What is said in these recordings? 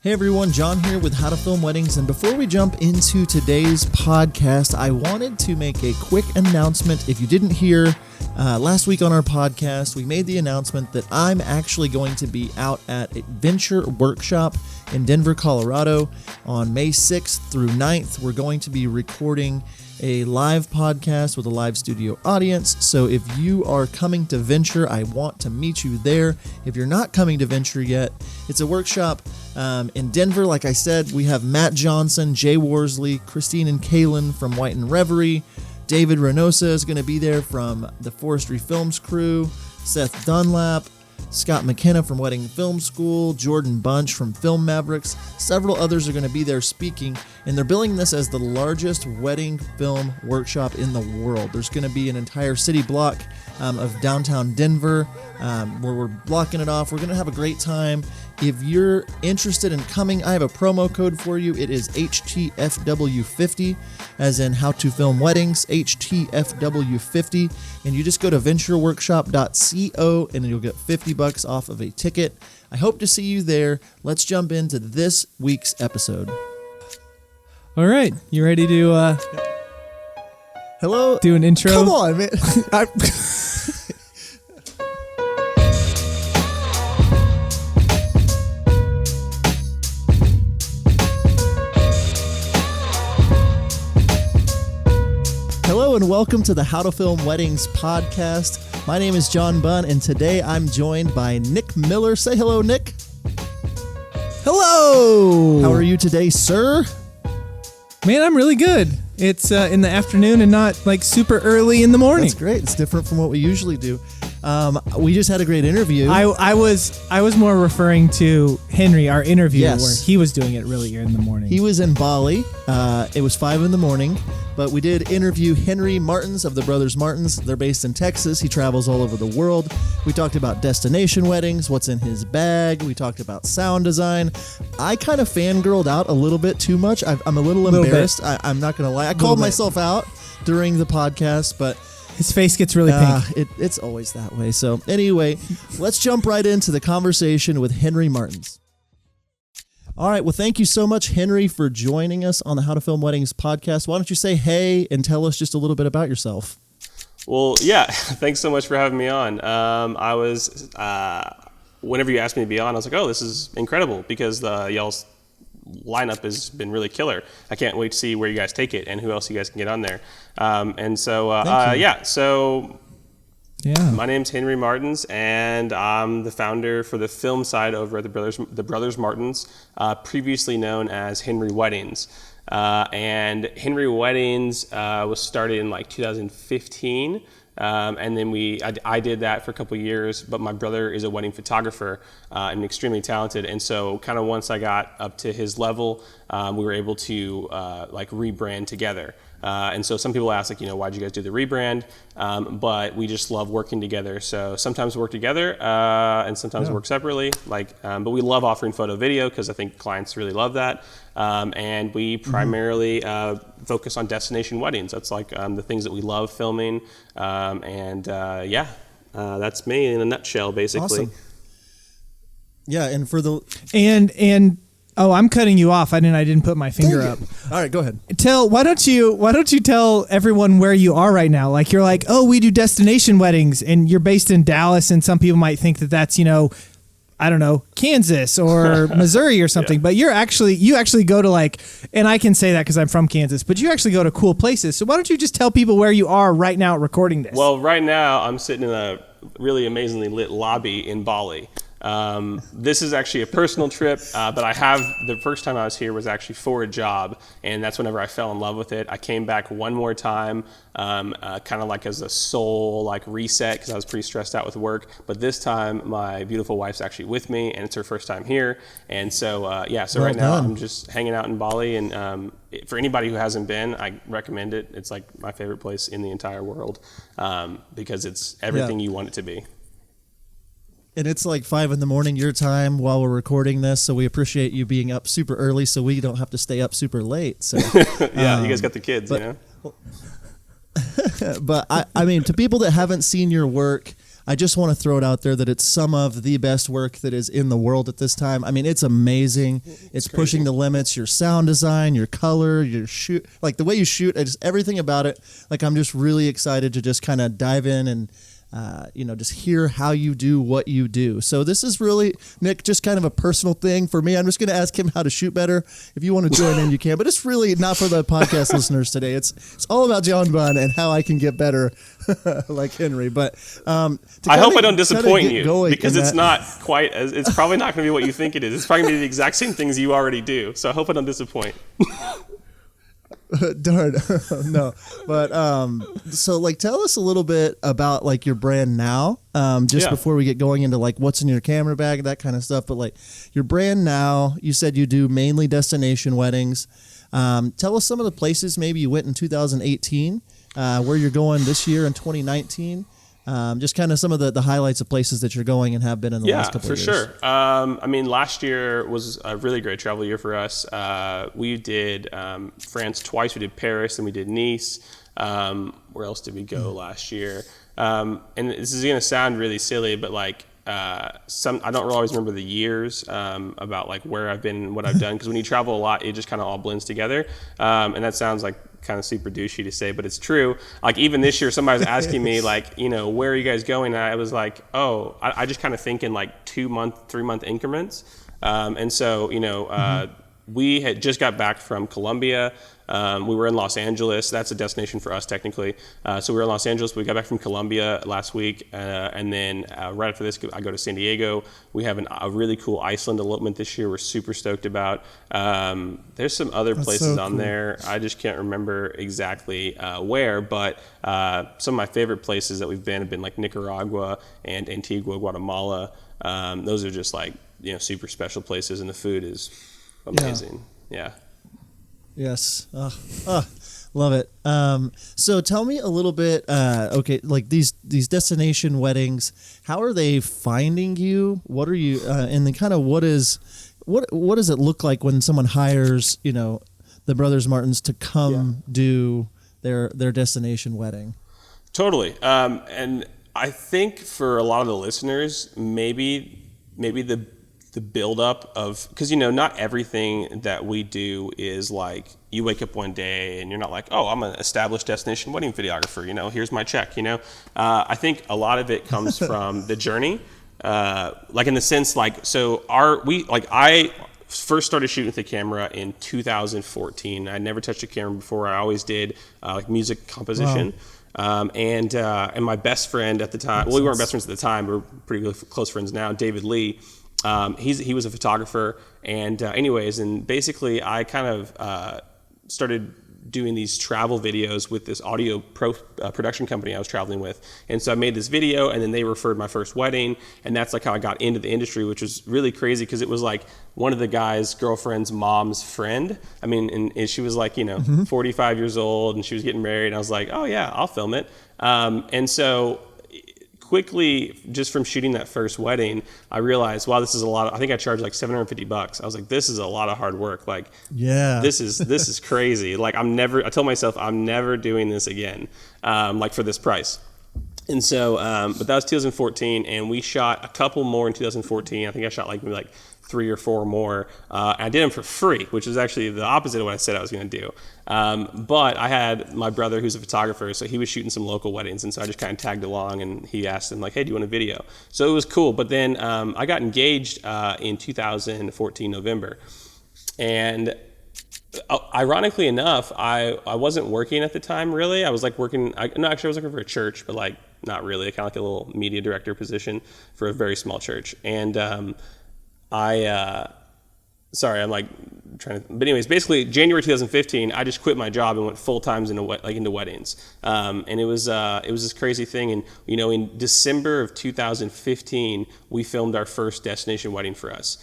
Hey everyone, John here with How to Film Weddings, and before we jump into today's podcast, I wanted to make a quick announcement. If you didn't hear, last week on our podcast, we made the announcement that I'm actually going to be out at Adventure Workshop in Denver, Colorado on May 6th through 9th. We're going to be recording a live podcast with a live studio audience. So if you are coming to Venture, I want to meet you there. If you're not coming to Venture yet, it's a workshop in Denver. Like I said, we have Matt Johnson, Jay Worsley, Christine and Kaylin from White and Reverie. David Reynosa is going to be there from the Forestry Films crew. Seth Dunlap, Scott McKenna from Wedding Film School, Jordan Bunch from Film Mavericks. Several others are going to be there speaking, and they're billing this as the largest wedding film workshop in the world. There's going to be an entire city block of downtown Denver where we're blocking it off. We're going to have a great time. If you're interested in coming, I have a promo code for you. It is HTFW50, as in How to Film Weddings, HTFW50, and you just go to ventureworkshop.co and you'll get $50 off of a ticket. I hope to see you there. Let's jump into this week's episode. All right, you ready to Hello? do an intro? Come on, man. Hello and welcome to the How to Film Weddings podcast. My name is John Bunn, and today I'm joined by Nick Miller. Say hello, Nick. Hello! How are you today, sir? Man, I'm really good. It's in the afternoon and not like super early in the morning. That's great. It's different from what we usually do. We just had a great interview. I was more referring to Henry, our interview, Yes. where he was doing it really in the morning. He was in Bali. It was 5 a.m, but we did interview Henry Martens of the Brothers Martens. They're based in Texas. He travels all over the world. We talked about destination weddings, what's in his bag. We talked about sound design. I kind of fangirled out a little bit too much. I'm a little embarrassed. I'm not going to lie. I called myself out during the podcast, but His face gets really pink. it's always that way. So anyway, let's jump right into the conversation with Henry Martens. All right. Well, thank you so much, Henry, for joining us on the How to Film Weddings podcast. Why don't you say hey and tell us just a little bit about yourself? Well, yeah, thanks so much for having me on. I was, whenever you asked me to be on, I was like, oh, this is incredible because y'all's lineup has been really killer. I can't wait to see where you guys take it and who else you guys can get on there. My name's Henry Martens, and I'm the founder for the film side over at the Brothers Martens, previously known as Henry Weddings. And Henry Weddings was started in like 2015. And then I did that for a couple of years, but my brother is a wedding photographer and extremely talented. And so kind of once I got up to his level, we were able to rebrand together. And so some people ask, why'd you guys do the rebrand? But we just love working together. So sometimes we work together and sometimes work separately. But we love offering photo video because I think clients really love that. And we primarily focus on destination weddings. That's the things that we love filming. That's me in a nutshell, basically. Awesome. Yeah, and for the Oh, I'm cutting you off. I didn't put my finger up. All right, go ahead. Why don't you tell everyone where you are right now? Like you're like, oh, we do destination weddings, and you're based in Dallas, and some people might think that that's I don't know, Kansas or Missouri or something. But you actually go to and I can say that because I'm from Kansas, but you actually go to cool places. So why don't you just tell people where you are right now recording this? Well, right now I'm sitting in a really amazingly lit lobby in Bali. This is actually a personal trip, but the first time I was here was actually for a job, and that's whenever I fell in love with it. I came back one more time, kind of as a soul reset because I was pretty stressed out with work. But this time, my beautiful wife's actually with me, and it's her first time here. And so, right now I'm just hanging out in Bali, and for anybody who hasn't been, I recommend it. It's my favorite place in the entire world because it's everything you want it to be. And it's 5 a.m. your time while we're recording this, so we appreciate you being up super early so we don't have to stay up super late. So you guys got the kids, But I mean, to people that haven't seen your work, I just want to throw it out there that it's some of the best work that is in the world at this time. I mean, it's amazing. It's pushing the limits, your sound design, your color, your shoot, like the way you shoot, just everything about it. Like, I'm just really excited to just kind of dive in and, just hear how you do what you do. So this is really, Nick, just kind of a personal thing for me. I'm just going to ask him how to shoot better. If you want to join in, you can. But it's really not for the podcast listeners today. It's all about John Bunn and how I can get better like Henry. But I hope I don't disappoint you, because it's not quite as, it's probably not going to be what you think it is. It's probably going to be the exact same things you already do. So I hope I don't disappoint. Darn. No. But so like tell us a little bit about like your brand now, before we get going into like what's in your camera bag, that kind of stuff. But like your brand now, you said you do mainly destination weddings. Tell us some of the places maybe you went in 2018, where you're going this year in 2019. Just kind of some of the highlights of places that you're going and have been in the last couple of years. Yeah, for sure. I mean, last year was a really great travel year for us. We did France twice. We did Paris and we did Nice. Where else did we go last year? And this is going to sound really silly, but like I don't always remember the years about like where I've been and what I've done, because when you travel a lot, it just kind of all blends together. And that sounds like kind of super douchey to say, but it's true. Like even this year, somebody was asking me like, where are you guys going? And I was like, I just kind of think in like 2 month, 3 month increments. And so, we had just got back from Colombia. We were in Los Angeles. That's a destination for us technically. So we were in Los Angeles. We got back from Colombia last week. And then right after this, I go to San Diego. We have a really cool Iceland elopement this year we're super stoked about. There's some other places on there. I just can't remember exactly where, but some of my favorite places that we've been have been like Nicaragua and Antigua, Guatemala. Those are just like, super special places, and the food is amazing. Yeah. Yes. Love it. So tell me a little bit, like these destination weddings, how are they finding you? What are you, and then kind of what does it look like when someone hires, the Brothers Martens to come do their destination wedding? Totally. And I think for a lot of the listeners, maybe the buildup of, because not everything that we do is like you wake up one day and you're not like, oh, I'm an established destination wedding videographer, here's my check. I think a lot of it comes from the journey, like in the sense like, so I first started shooting with the camera in 2014. I'd never touched a camera before. I always did like music composition. Wow. And my best friend at the time, we weren't best friends at the time, we're pretty close friends now, David Lee. He was a photographer, and and basically I kind of started doing these travel videos with this audio production company I was traveling with. And so I made this video, and then they referred my first wedding, and that's like how I got into the industry, which was really crazy because it was like one of the guy's girlfriend's mom's friend. I mean, and she was like, 45 years old, and she was getting married, and I was like, oh yeah, I'll film it. And so quickly, just from shooting that first wedding, I realized, wow, this is a lot. I think I charged like $750. I was like, this is a lot of hard work. Like, yeah, this is crazy. Like, I told myself I'm never doing this again, like for this price. And so, but that was 2014, and we shot a couple more in 2014. I think I shot maybe 3 or 4 more. I did them for free, which is actually the opposite of what I said I was going to do. But I had my brother who's a photographer, so he was shooting some local weddings, and so I just kind of tagged along, and he asked him hey, do you want a video? So it was cool. But then I got engaged in 2014 November, and ironically enough, I wasn't working at the time really. I was working. I was working for a church, but not really. Kind of like a little media director position for a very small church, and sorry, I'm trying to, but anyways, basically January 2015, I just quit my job and went full time into weddings. And it was this crazy thing. And, in December of 2015, we filmed our first destination wedding for us,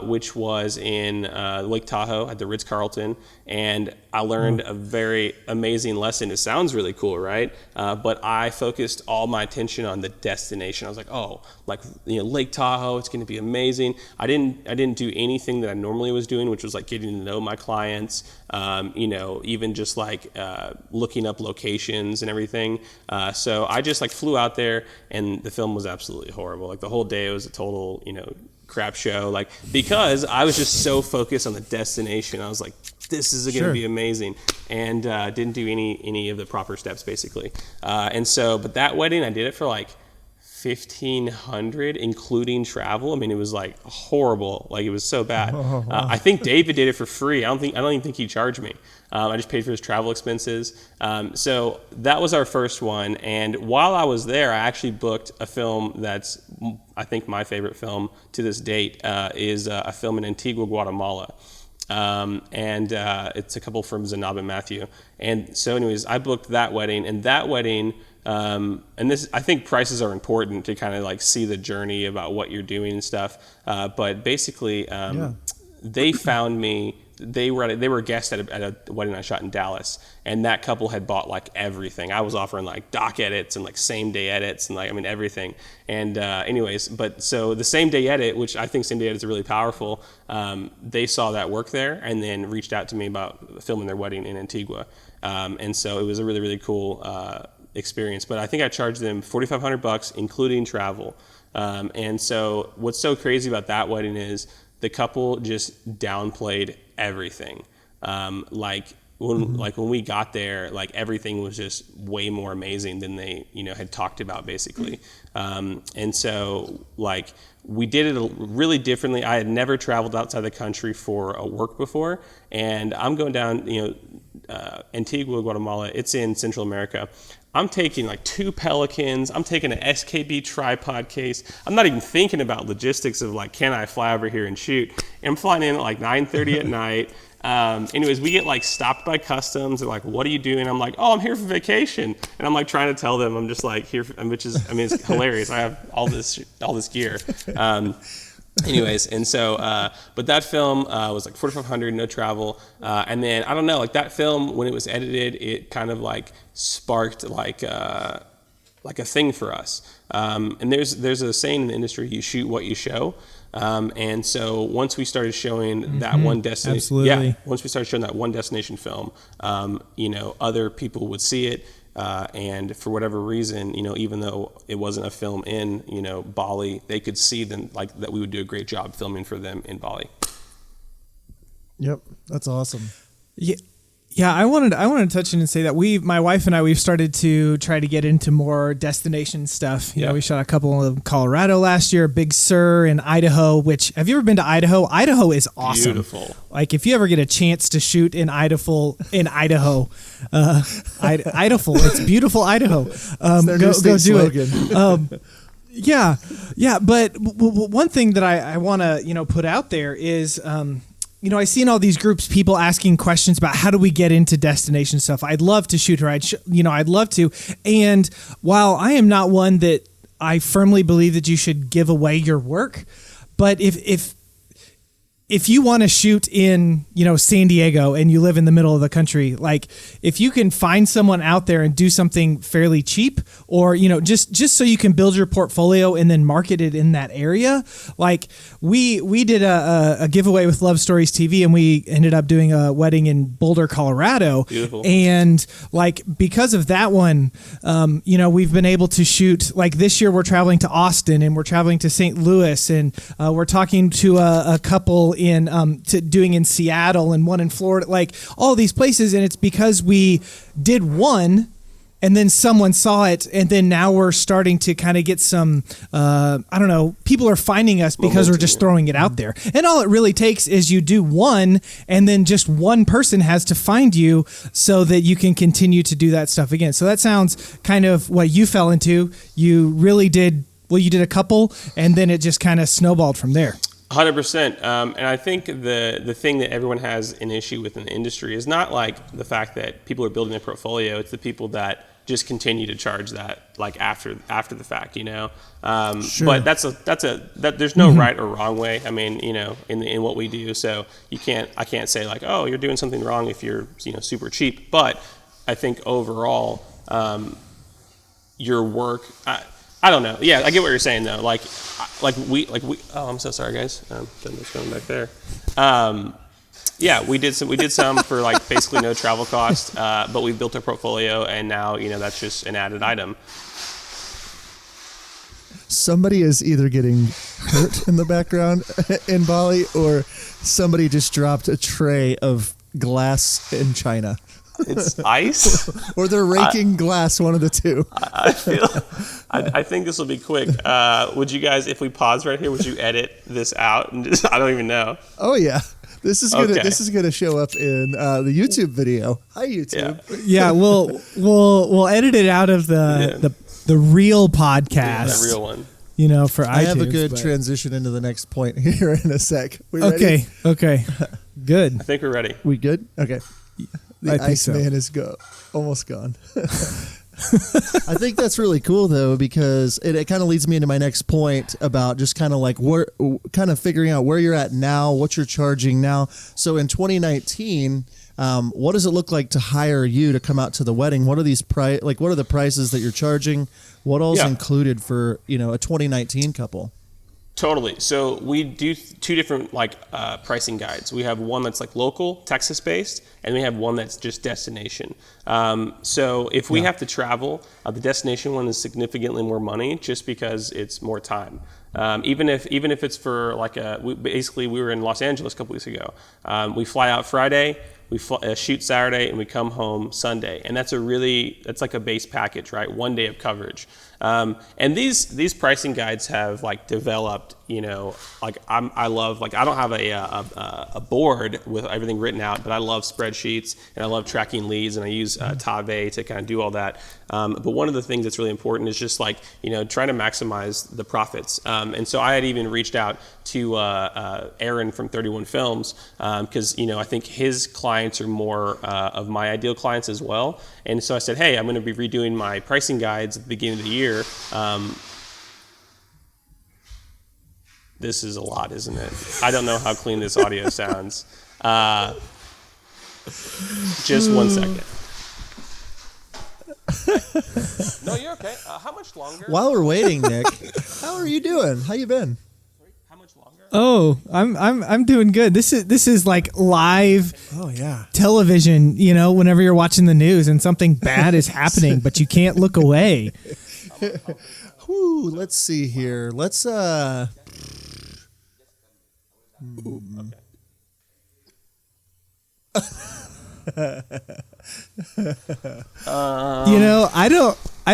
which was in Lake Tahoe at the Ritz-Carlton. And I learned a very amazing lesson. It sounds really cool, right? But I focused all my attention on the destination. I was like, Lake Tahoe, it's going to be amazing. I didn't do anything that I normally was doing, which was getting to know my clients, even just like looking up locations and everything. So I just like flew out there, and the film was absolutely horrible. Like the whole day was a total, crap show, like, because I was just so focused on the destination. I was like, this is going to be amazing, and didn't do any of the proper steps basically. But that wedding, I did it for like $1,500 including travel. I mean, it was like horrible. Like it was so bad. I think David did it for free. I don't even think he charged me. I just paid for his travel expenses. So that was our first one. And while I was there, I actually booked a film that's, I think, my favorite film to this date, is a film in Antigua, Guatemala. It's a couple from Zanab and Matthew. And so anyways, I booked that wedding, and that wedding, and this, I think prices are important to kind of like see the journey about what you're doing and stuff. But basically, they found me. They were a guest at a wedding I shot in Dallas, and that couple had bought like everything. I was offering like doc edits and like same day edits and everything. And so the same day edit, which I think same day edits are really powerful, they saw that work there and then reached out to me about filming their wedding in Antigua. And so it was a really, really cool experience. But I think I charged them $4,500 including travel. And so what's so crazy about that wedding is the couple just downplayed everything. When we got there, like everything was just way more amazing than they, had talked about basically. And so like we did it really differently. I had never traveled outside the country for a work before, and I'm going down, Antigua, Guatemala. It's in Central America. I'm taking like 2 Pelicans. I'm taking an SKB tripod case. I'm not even thinking about logistics of like, can I fly over here and shoot? And I'm flying in at like 9:30 at night. We get like stopped by customs. They're like, what are you doing? I'm like, oh, I'm here for vacation. And I'm like trying to tell them I'm just like here, it's hilarious. I have all this gear. But that film was like $4,500, no travel. And then I don't know, like that film, when it was edited, it kind of like sparked like a thing for us. And there's a saying in the industry, you shoot what you show. And so once we started showing that one destination, once we started showing that one destination film, other people would see it. And for whatever reason, even though it wasn't a film in, Bali, they could see them like that we would do a great job filming for them in Bali. Yep. That's awesome. Yeah. Yeah, I wanted to touch in and say that my wife and I, we've started to try to get into more destination stuff. You know, we shot a couple in Colorado last year, Big Sur in Idaho, which, have you ever been to Idaho? Idaho is awesome. Beautiful. Like if you ever get a chance to shoot in Idaho, Idaho, it's beautiful Idaho. Go do it. Yeah. But one thing that I want to, put out there is, I see in all these groups people asking questions about how do we get into destination stuff. I'd love to shoot her. I'd love to. And while I am not one that I firmly believe that you should give away your work, but if you want to shoot in, San Diego and you live in the middle of the country, like if you can find someone out there and do something fairly cheap or, just so you can build your portfolio and then market it in that area. Like we did a giveaway with Love Stories TV and we ended up doing a wedding in Boulder, Colorado. Beautiful. And like, because of that one, we've been able to shoot, like this year we're traveling to Austin and we're traveling to St. Louis and we're talking to a couple doing in Seattle and one in Florida, like all these places. And it's because we did one and then someone saw it. And then now we're starting to kind of get some, people are finding us because we're just throwing it out there. And all it really takes is you do one and then just one person has to find you so that you can continue to do that stuff again. So that sounds kind of what you fell into. You really did. Well, you did a couple and then it just kind of snowballed from there. 100%. And I think the thing that everyone has an issue with in the industry is not like the fact that people are building their portfolio. It's the people that just continue to charge that like after the fact, Sure. But there's no right or wrong way. I mean, in what we do. So I can't say like, oh, you're doing something wrong if you're, super cheap. But I think overall, your work, I don't know. Yeah, I get what you're saying though. Like we. Oh, I'm so sorry, guys. Then it's going back there. Yeah, we did some for like basically no travel cost, but we built our portfolio, and now that's just an added item. Somebody is either getting hurt in the background in Bali, or somebody just dropped a tray of glass in China. It's ice, or they're raking glass. One of the two. I think this will be quick. Would you guys, if we pause right here, would you edit this out? And I don't even know. Oh yeah. This is gonna show up in the YouTube video. Hi YouTube. Yeah, we'll edit it out of the real podcast. The real one. For iTunes. I have a good transition into the next point here in a sec. We ready? Okay. Good. I think we're ready. We good? Okay. The Iceman is almost gone. I think that's really cool though, because it kind of leads me into my next point about just kind of like figuring out where you're at now, what you're charging now. So in 2019, what does it look like to hire you to come out to the wedding? What are these what are the prices that you're charging? What all's included for, a 2019 couple? Totally. So we do two different pricing guides. We have one that's like local, Texas based, and we have one that's just destination. So if we have to travel, the destination one is significantly more money just because it's more time. Even if it's for we were in Los Angeles a couple weeks ago. We fly out Friday, we shoot Saturday, and we come home Sunday. And that's like a base package, right? 1 day of coverage. And these pricing guides have developed, I love, I don't have a board with everything written out, but I love spreadsheets and I love tracking leads, and I use Tave to kind of do all that. But one of the things that's really important is just trying to maximize the profits. And so I had even reached out to Aaron from 31 Films because, I think his clients are more of my ideal clients as well. And so I said, hey, I'm going to be redoing my pricing guides at the beginning of the year. This is a lot, isn't it? I don't know how clean this audio sounds. Just 1 second. No, you're okay. How much longer? While we're waiting, Nick, how are you doing? How you been? How much longer? Oh, I'm doing good. This is like live television, whenever you're watching the news and something bad is happening, but you can't look away. Whew, let's see here. Let's I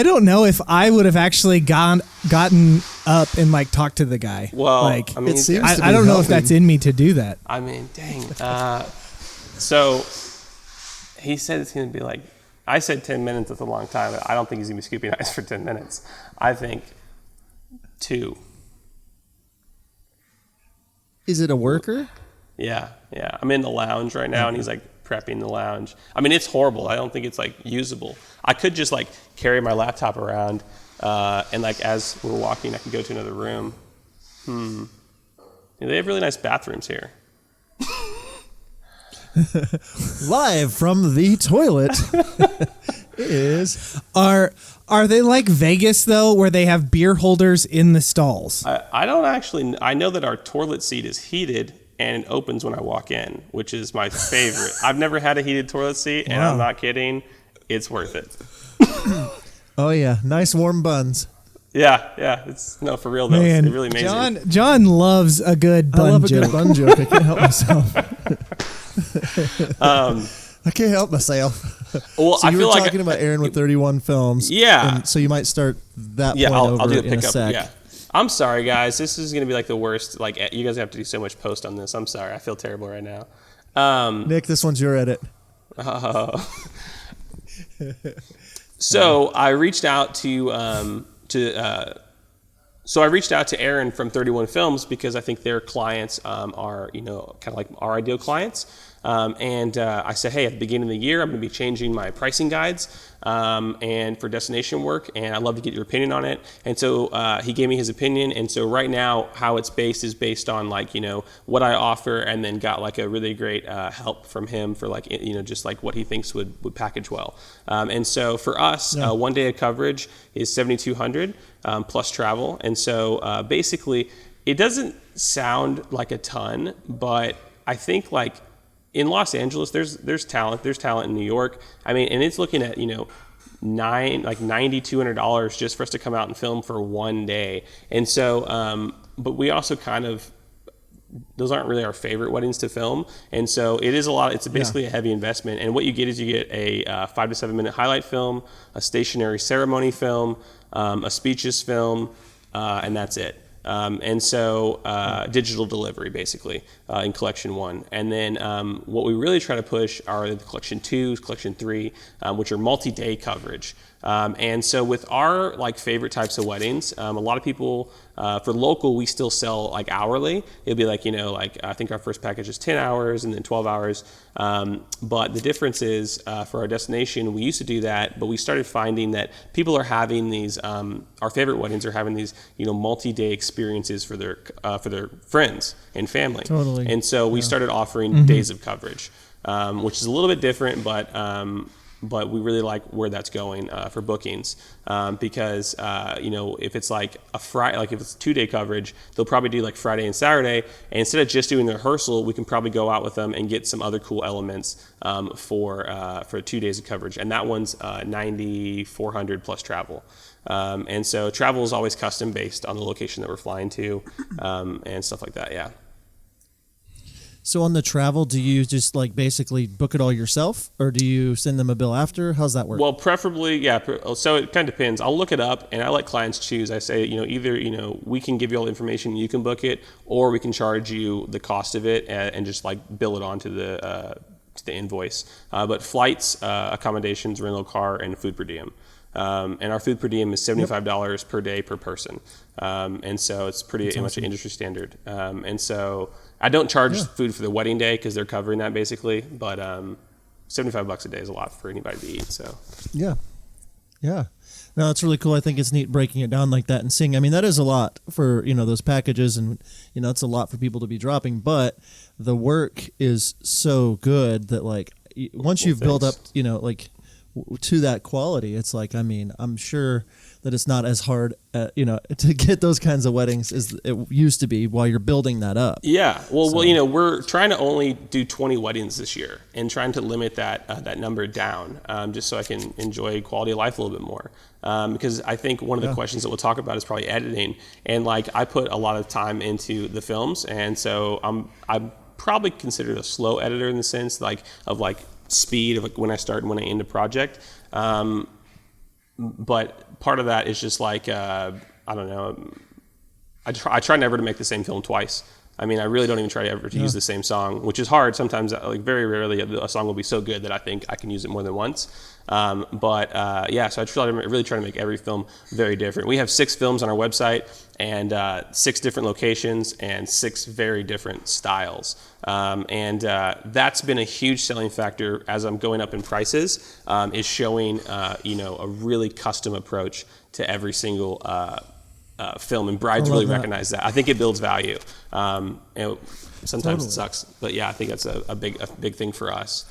don't know if I would have actually gotten up and talked to the guy. Well, I helping. don't know if that's in me to do that. I mean, dang. So he said it's going to be I said 10 minutes is a long time. I don't think he's going to be scooping ice for 10 minutes. I think 2. Is it a worker? Yeah. I'm in the lounge right now, and he's prepping the lounge. I mean, it's horrible. I don't think it's usable. I could just carry my laptop around, and as we're walking, I can go to another room. They have really nice bathrooms here. Live from the toilet Are they like Vegas though, where they have beer holders in the stalls? I don't actually. I know that our toilet seat is heated and it opens when I walk in, which is my favorite. I've never had a heated toilet seat, and I'm not kidding. It's worth it. Oh yeah, nice warm buns. Yeah. It's for real though. Man, it's really amazing. John loves a good bun I love joke. a good bun joke. I can't help myself. I can't help myself. Well, so I you feel were talking about Aaron with 31 Films. Yeah. And so you might start that Yeah, point over I'll do a in a pickup. sec. Yeah. I'm sorry, guys. This is going to be the worst. You guys have to do so much post on this. I'm sorry. I feel terrible right now. Nick, this one's your edit. So I reached out to Aaron from 31 Films because I think their clients are kind of like our ideal clients. And I said, hey, at the beginning of the year, I'm going to be changing my pricing guides and for destination work, and I'd love to get your opinion on it. And so he gave me his opinion. And so right now, how it's based is based on what I offer, and then got a really great help from him for just what he thinks would package well. And so for us, 1 day of coverage is $7,200 plus travel. And so basically, it doesn't sound like a ton, but I think in Los Angeles, there's talent. There's talent in New York. I mean, and it's looking at, $200 just for us to come out and film for one day. And so, but we also those aren't really our favorite weddings to film. And so it is it's basically a heavy investment. And what you get is you get a 5 to 7 minute highlight film, a stationary ceremony film, a speeches film, and that's it. And so digital delivery, basically, in Collection 1. And then what we really try to push are the Collection 2, Collection 3, which are multi-day coverage. And so with our favorite types of weddings, a lot of people, for local, we still sell hourly. It'll be I think our first package is 10 hours and then 12 hours. But the difference is for our destination, we used to do that, but we started finding that people are having these, our favorite weddings are having these, multi-day experiences for their friends and family. Totally. And so we started offering days of coverage, which is a little bit different, but we really like where that's going for bookings because if it's a Friday, if it's 2-day coverage, they'll probably do Friday and Saturday, and instead of just doing the rehearsal, we can probably go out with them and get some other cool elements for 2 days of coverage, and that one's $9,400 plus travel. And so travel is always custom based on the location that we're flying to and stuff like that. Yeah. So on the travel, do you just basically book it all yourself, or do you send them a bill after? How's that work? Well, preferably, yeah. So it kind of depends. I'll look it up and I let clients choose. I say, either, we can give you all the information, you can book it, or we can charge you the cost of it and just bill it onto the invoice. But flights, accommodations, rental car, and food per diem. And our food per diem is $75 per day per person. And so it's pretty much an industry standard. And so I don't charge food for the wedding day because they're covering that basically, but $75 a day is a lot for anybody to eat. So yeah. No, it's really cool. I think it's neat breaking it down like that and seeing. I mean, that is a lot for those packages, and it's a lot for people to be dropping. But the work is so good that once you've built up, to that quality, it's I'm sure that it's not as hard, to get those kinds of weddings as it used to be while you're building that up. Yeah. Well, we're trying to only do 20 weddings this year and trying to limit that number down, just so I can enjoy quality of life a little bit more. Because I think one of the questions that we'll talk about is probably editing. And I put a lot of time into the films. And so I'm probably considered a slow editor in the sense of speed of when I start and when I end a project. But part of that is just I don't know. I try never to make the same film twice. I mean, I really don't even try to use the same song, which is hard. Sometimes, very rarely, a song will be so good that I think I can use it more than once. So I really try to make every film very different. We have 6 films on our website and 6 different locations and 6 very different styles. That's been a huge selling factor as I'm going up in prices, is showing, a really custom approach to every single film, and brides really recognize that. I think it builds value. Sometimes it sucks, but yeah, I think that's a big thing for us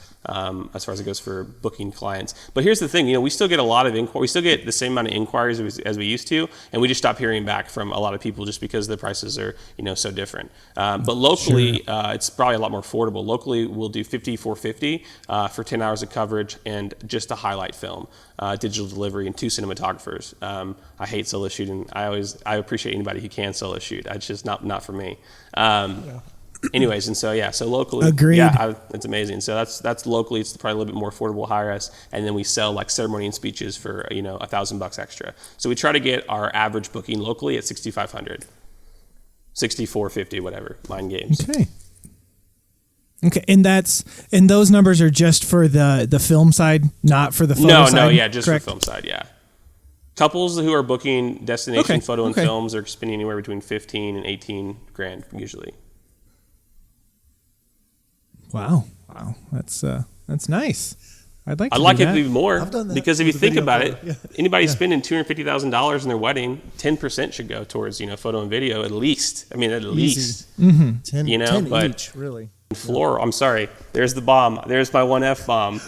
as far as it goes for booking clients. But here's the thing, we still get a lot of inquiries. We still get the same amount of inquiries as we used to, and we just stopped hearing back from a lot of people just because the prices are so different. But locally, it's probably a lot more affordable. Locally, we'll do $5,450 for 10 hours of coverage and just a highlight film, digital delivery, and 2 cinematographers. I hate solo shooting. I appreciate anybody who can solo shoot. It's just not for me. Anyways, and so locally, agreed. It's amazing. So that's locally. It's probably a little bit more affordable, hire us, and then we sell ceremony and speeches for $1,000 extra. So we try to get our average booking locally at $6,500, $6,450, whatever. Mind games. Okay, and those numbers are just for the film side, not for the photo side. Just correct? for film side, yeah. Couples who are booking destination photo and films are spending anywhere between $15,000 and $18,000 usually. Wow, that's nice. I'd like it even more because if you think about it, anybody Yeah. spending $250,000 in their wedding, 10% should go towards photo and video at least. I mean, at least 10 but each, really. Floral. I'm sorry. There's the bomb. There's my 1F bomb.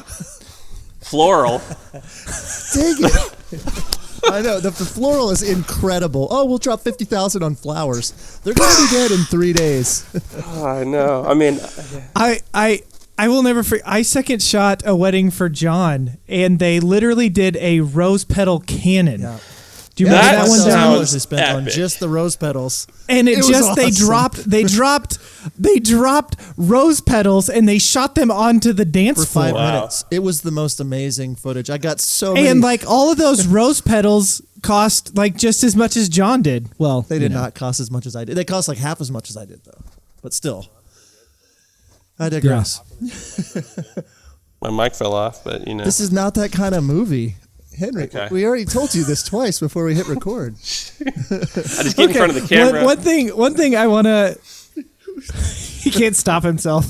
Floral. Dang it. I know the floral is incredible. Oh, we'll drop $50,000 on flowers. They're going to be dead in 3 days. I know. I mean, I I will never forget. I second shot a wedding for John, and they literally did a rose petal cannon. Yeah. Do you remember that one? sounds They spent on epic. just the rose petals, And it was just awesome. they dropped rose petals and they shot them onto the dance for floor. 5 Wow. minutes. It was the most amazing footage. I got so many. And like all of those rose petals cost like just as much as John did. Well, they did not cost as much as I did. They cost like half as much as I did, though. But still, I digress. My mic fell off, but This is not that kind of movie. Henry, Okay. we already told you this twice before we hit record. I just get in front of the camera. One thing I want to. He can't stop himself.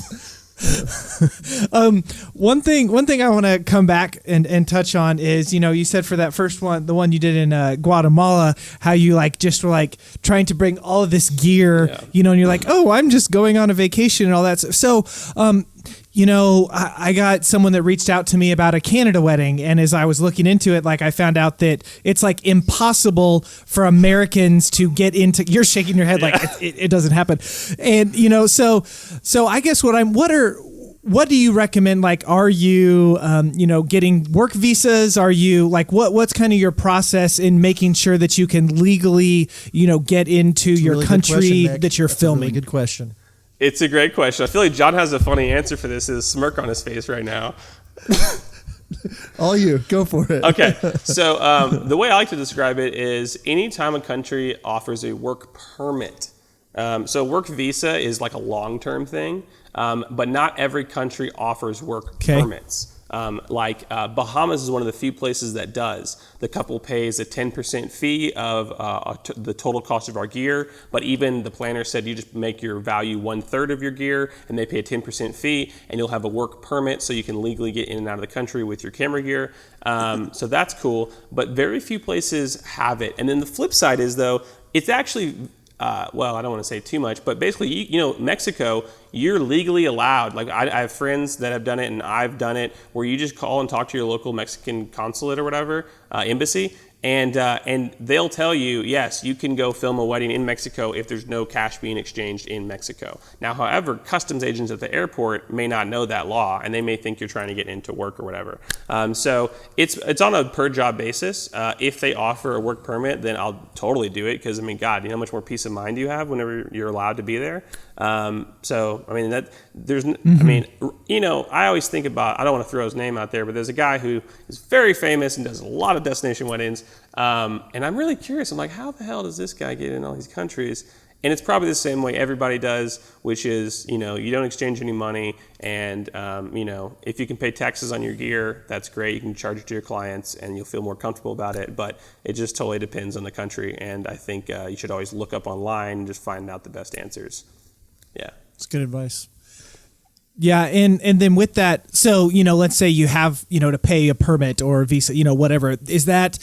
One thing I want to come back and touch on is, you said for that first one, the one you did in Guatemala, how you like just were like trying to bring all of this gear, Yeah. and you're like, oh, I'm just going on a vacation and all that. So, I got someone that reached out to me about a Canada wedding, and as I was looking into it, like I found out that it's like impossible for Americans to get into. You're shaking your head like it doesn't happen, and so I guess what do you recommend? Like, are you getting work visas? Are you like what's kind of your process in making sure that you can legally get into your Really good country question, Nick. that you're That's filming? A really good question. It's a great question. I feel like John has a funny answer for this. His smirk on his face right now. All you, go for it. Okay, so the way I like to describe it is anytime a country offers a work permit. So work visa is like a long-term thing, but not every country offers work permits. Bahamas is one of the few places that does. The couple pays a 10% fee of the total cost of our gear, but even the planner said you just make your value 1/3 of your gear, and they pay a 10% fee, and you'll have a work permit so you can legally get in and out of the country with your camera gear. So that's cool, but very few places have it. And then the flip side is, though, it's actually I don't want to say too much, but basically, Mexico, you're legally allowed. Like I have friends that have done it, and I've done it, where you just call and talk to your local Mexican consulate or whatever, embassy, and they'll tell you, yes, you can go film a wedding in Mexico if there's no cash being exchanged in Mexico. Now, however, customs agents at the airport may not know that law, and they may think you're trying to get into work or whatever. So it's on a per job basis. If they offer a work permit, then I'll totally do it, because God, how much more peace of mind you have whenever you're allowed to be there. I always think about, I don't want to throw his name out there, but there's a guy who is very famous and does a lot of destination weddings. And I'm really curious. I'm like, how the hell does this guy get in all these countries? And it's probably the same way everybody does, which is, you don't exchange any money. And, if you can pay taxes on your gear, that's great. You can charge it to your clients and you'll feel more comfortable about it. But it just totally depends on the country. And I think you should always look up online and just find out the best answers. Yeah. It's good advice. Yeah, and then with that, so let's say you have to pay a permit or a visa, whatever. Is that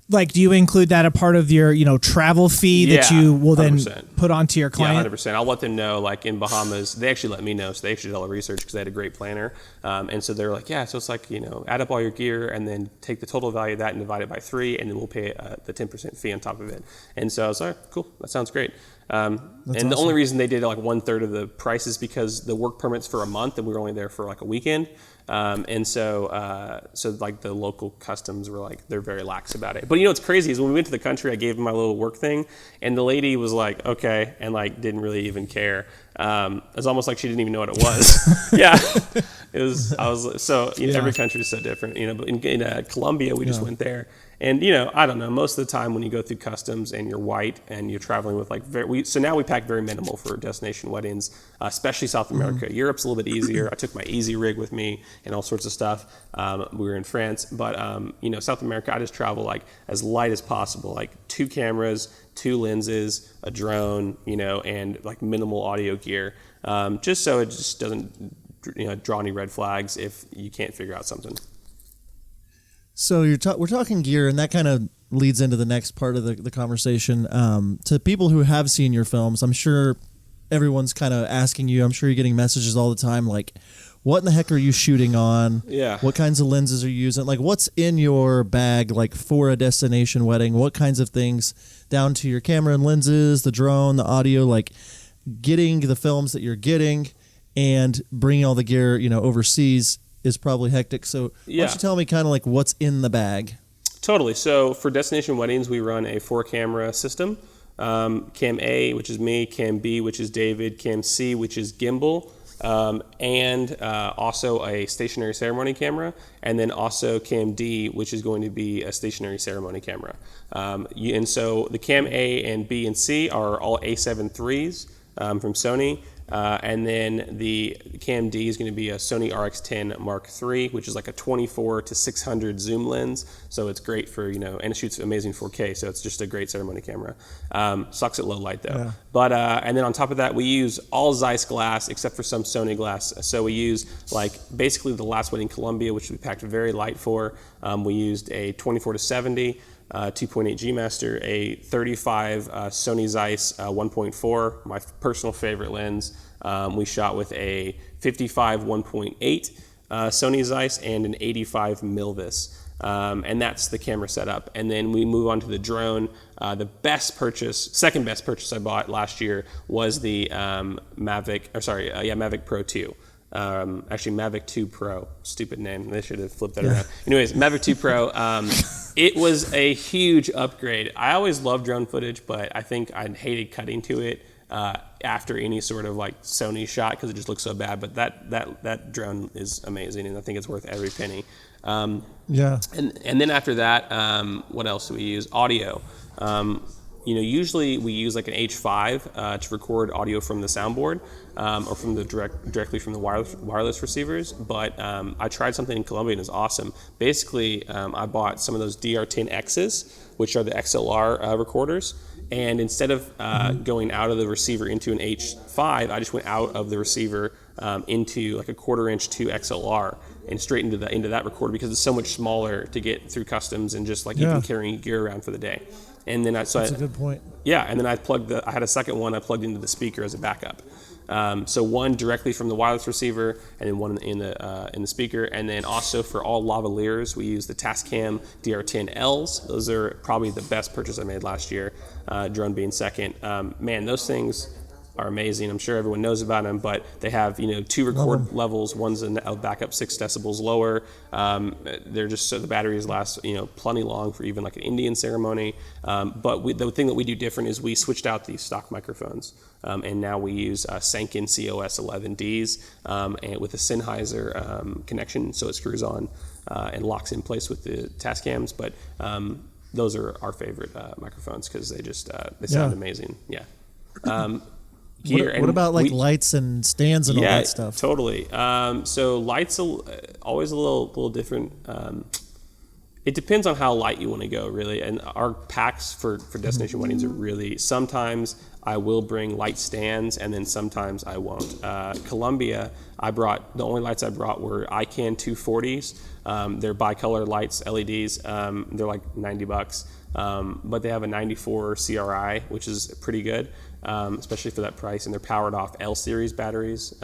like, do you include that a part of your travel fee that you will then 100%. Put onto your client? Yeah, 100%. I'll let them know. Like in Bahamas, they actually let me know, so they actually did all the research because they had a great planner. And so they're like, yeah, so it's like add up all your gear and then take the total value of that and divide it by 3, and then we'll pay the 10% fee on top of it. And so I was like, cool, that sounds great. And awesome. The only reason they did like 1/3 of the price is because the work permit's for a month and we were only there for like a weekend. So like the local customs were like, they're very lax about it. But what's crazy is when we went to the country, I gave them my little work thing, and the lady was like, okay, and like didn't really even care. It's almost like she didn't even know what it was. Yeah, it was. Every country is so different. But in Colombia, we just went there. And, I don't know, most of the time when you go through customs and you're white and you're traveling with so now we pack very minimal for destination weddings, especially South America. Mm-hmm. Europe's a little bit easier. I took my easy rig with me and all sorts of stuff. We were in France, but, South America, I just travel like as light as possible, like 2 cameras, 2 lenses, a drone, and like minimal audio gear, just so it just doesn't, draw any red flags if you can't figure out something. So we're talking gear, and that kind of leads into the next part of the conversation. To people who have seen your films, I'm sure everyone's kind of asking you, I'm sure you're getting messages all the time like, what in the heck are you shooting on? Yeah. What kinds of lenses are you using? Like, what's in your bag, like, for a destination wedding? What kinds of things, down to your camera and lenses, the drone, the audio, like, getting the films that you're getting, and bringing all the gear, overseas is probably hectic. So why don't you tell me kind of like what's in the bag? Totally. So for destination weddings, we run a 4-camera system. Cam A, which is me, Cam B, which is David, Cam C, which is gimbal, and also a stationary ceremony camera, and then also Cam D, which is going to be a stationary ceremony camera. And so the Cam A and B and C are all A7 IIIs from Sony. And then the Cam D is going to be a Sony RX10 Mark III, which is like a 24 to 600 zoom lens. So it's great for, and it shoots amazing 4K. So it's just a great ceremony camera. Sucks at low light though. Yeah. But, and then on top of that, we use all Zeiss glass except for some Sony glass. So we use like basically the last wedding in Colombia, which we packed very light for. We used a 24 to 70. 2.8 G Master, a 35 Sony Zeiss 1.4, my personal favorite lens. We shot with a 55 1.8 Sony Zeiss and an 85 Milvis. And that's the camera setup. And then we move on to the drone. The second best purchase I bought last year was the Mavic Pro 2. Actually, Mavic 2 Pro. Stupid name. They should have flipped that around. Anyways, Mavic 2 Pro. It was a huge upgrade. I always loved drone footage, but I think I hated cutting to it after any sort of like Sony shot because it just looks so bad. But that drone is amazing, and I think it's worth every penny. And then after that, what else do we use? Audio. Usually we use like an H5 to record audio from the soundboard or from the directly from the wireless receivers. But I tried something in Colombia and it was awesome. Basically, I bought some of those DR10Xs, which are the XLR recorders. And instead of going out of the receiver into an H5, I just went out of the receiver into like a 1/4 inch to XLR and straight into that recorder because it's so much smaller to get through customs and just like even carrying gear around for the day. And then that's a good point. Yeah, and then I had a second one I plugged into the speaker as a backup. So one directly from the wireless receiver, and then one in the speaker. And then also for all lavaliers, we use the Tascam DR10Ls. Those are probably the best purchase I made last year. Drone being second. Man, those things are amazing. I'm sure everyone knows about them, but they have 2 record levels. One's a backup 6 decibels lower. They're just so the batteries last plenty long for even like an Indian ceremony. But the thing that we do different is we switched out these stock microphones, and now we use Sanken COS 11Ds and with a Sennheiser connection, so it screws on and locks in place with the Tascams. But those are our favorite microphones because they sound amazing. Yeah. What about like lights and stands and all that stuff? Totally. So lights always a little different. It depends on how light you want to go, really. And our packs for destination weddings are really, sometimes I will bring light stands and then sometimes I won't. Colombia, the only lights I brought were ICANN 240s. They're bicolor lights, LEDs. They're like $90. But they have a 94 CRI, which is pretty good, especially for that price. And they're powered off L series batteries.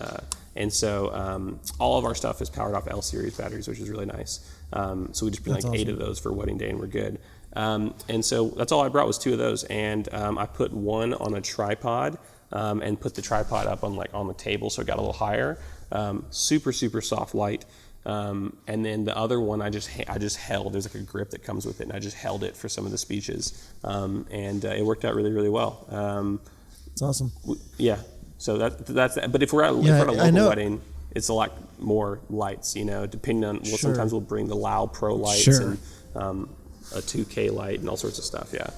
And so all of our stuff is powered off L series batteries, which is really nice. So we just bring awesome. 8 of those for wedding day and we're good. And so that's all I brought was 2 of those. And I put one on a tripod and put the tripod up on the table so it got a little higher. Super, super soft light. And then the other one I just held. There's like a grip that comes with it, and I just held it for some of the speeches, and it worked out really, really well. It's awesome. Yeah. So that's that. But if we're at a local wedding, it's a lot more lights. Depending on sometimes we'll bring the Lao Pro lights and a 2K light and all sorts of stuff. Yeah.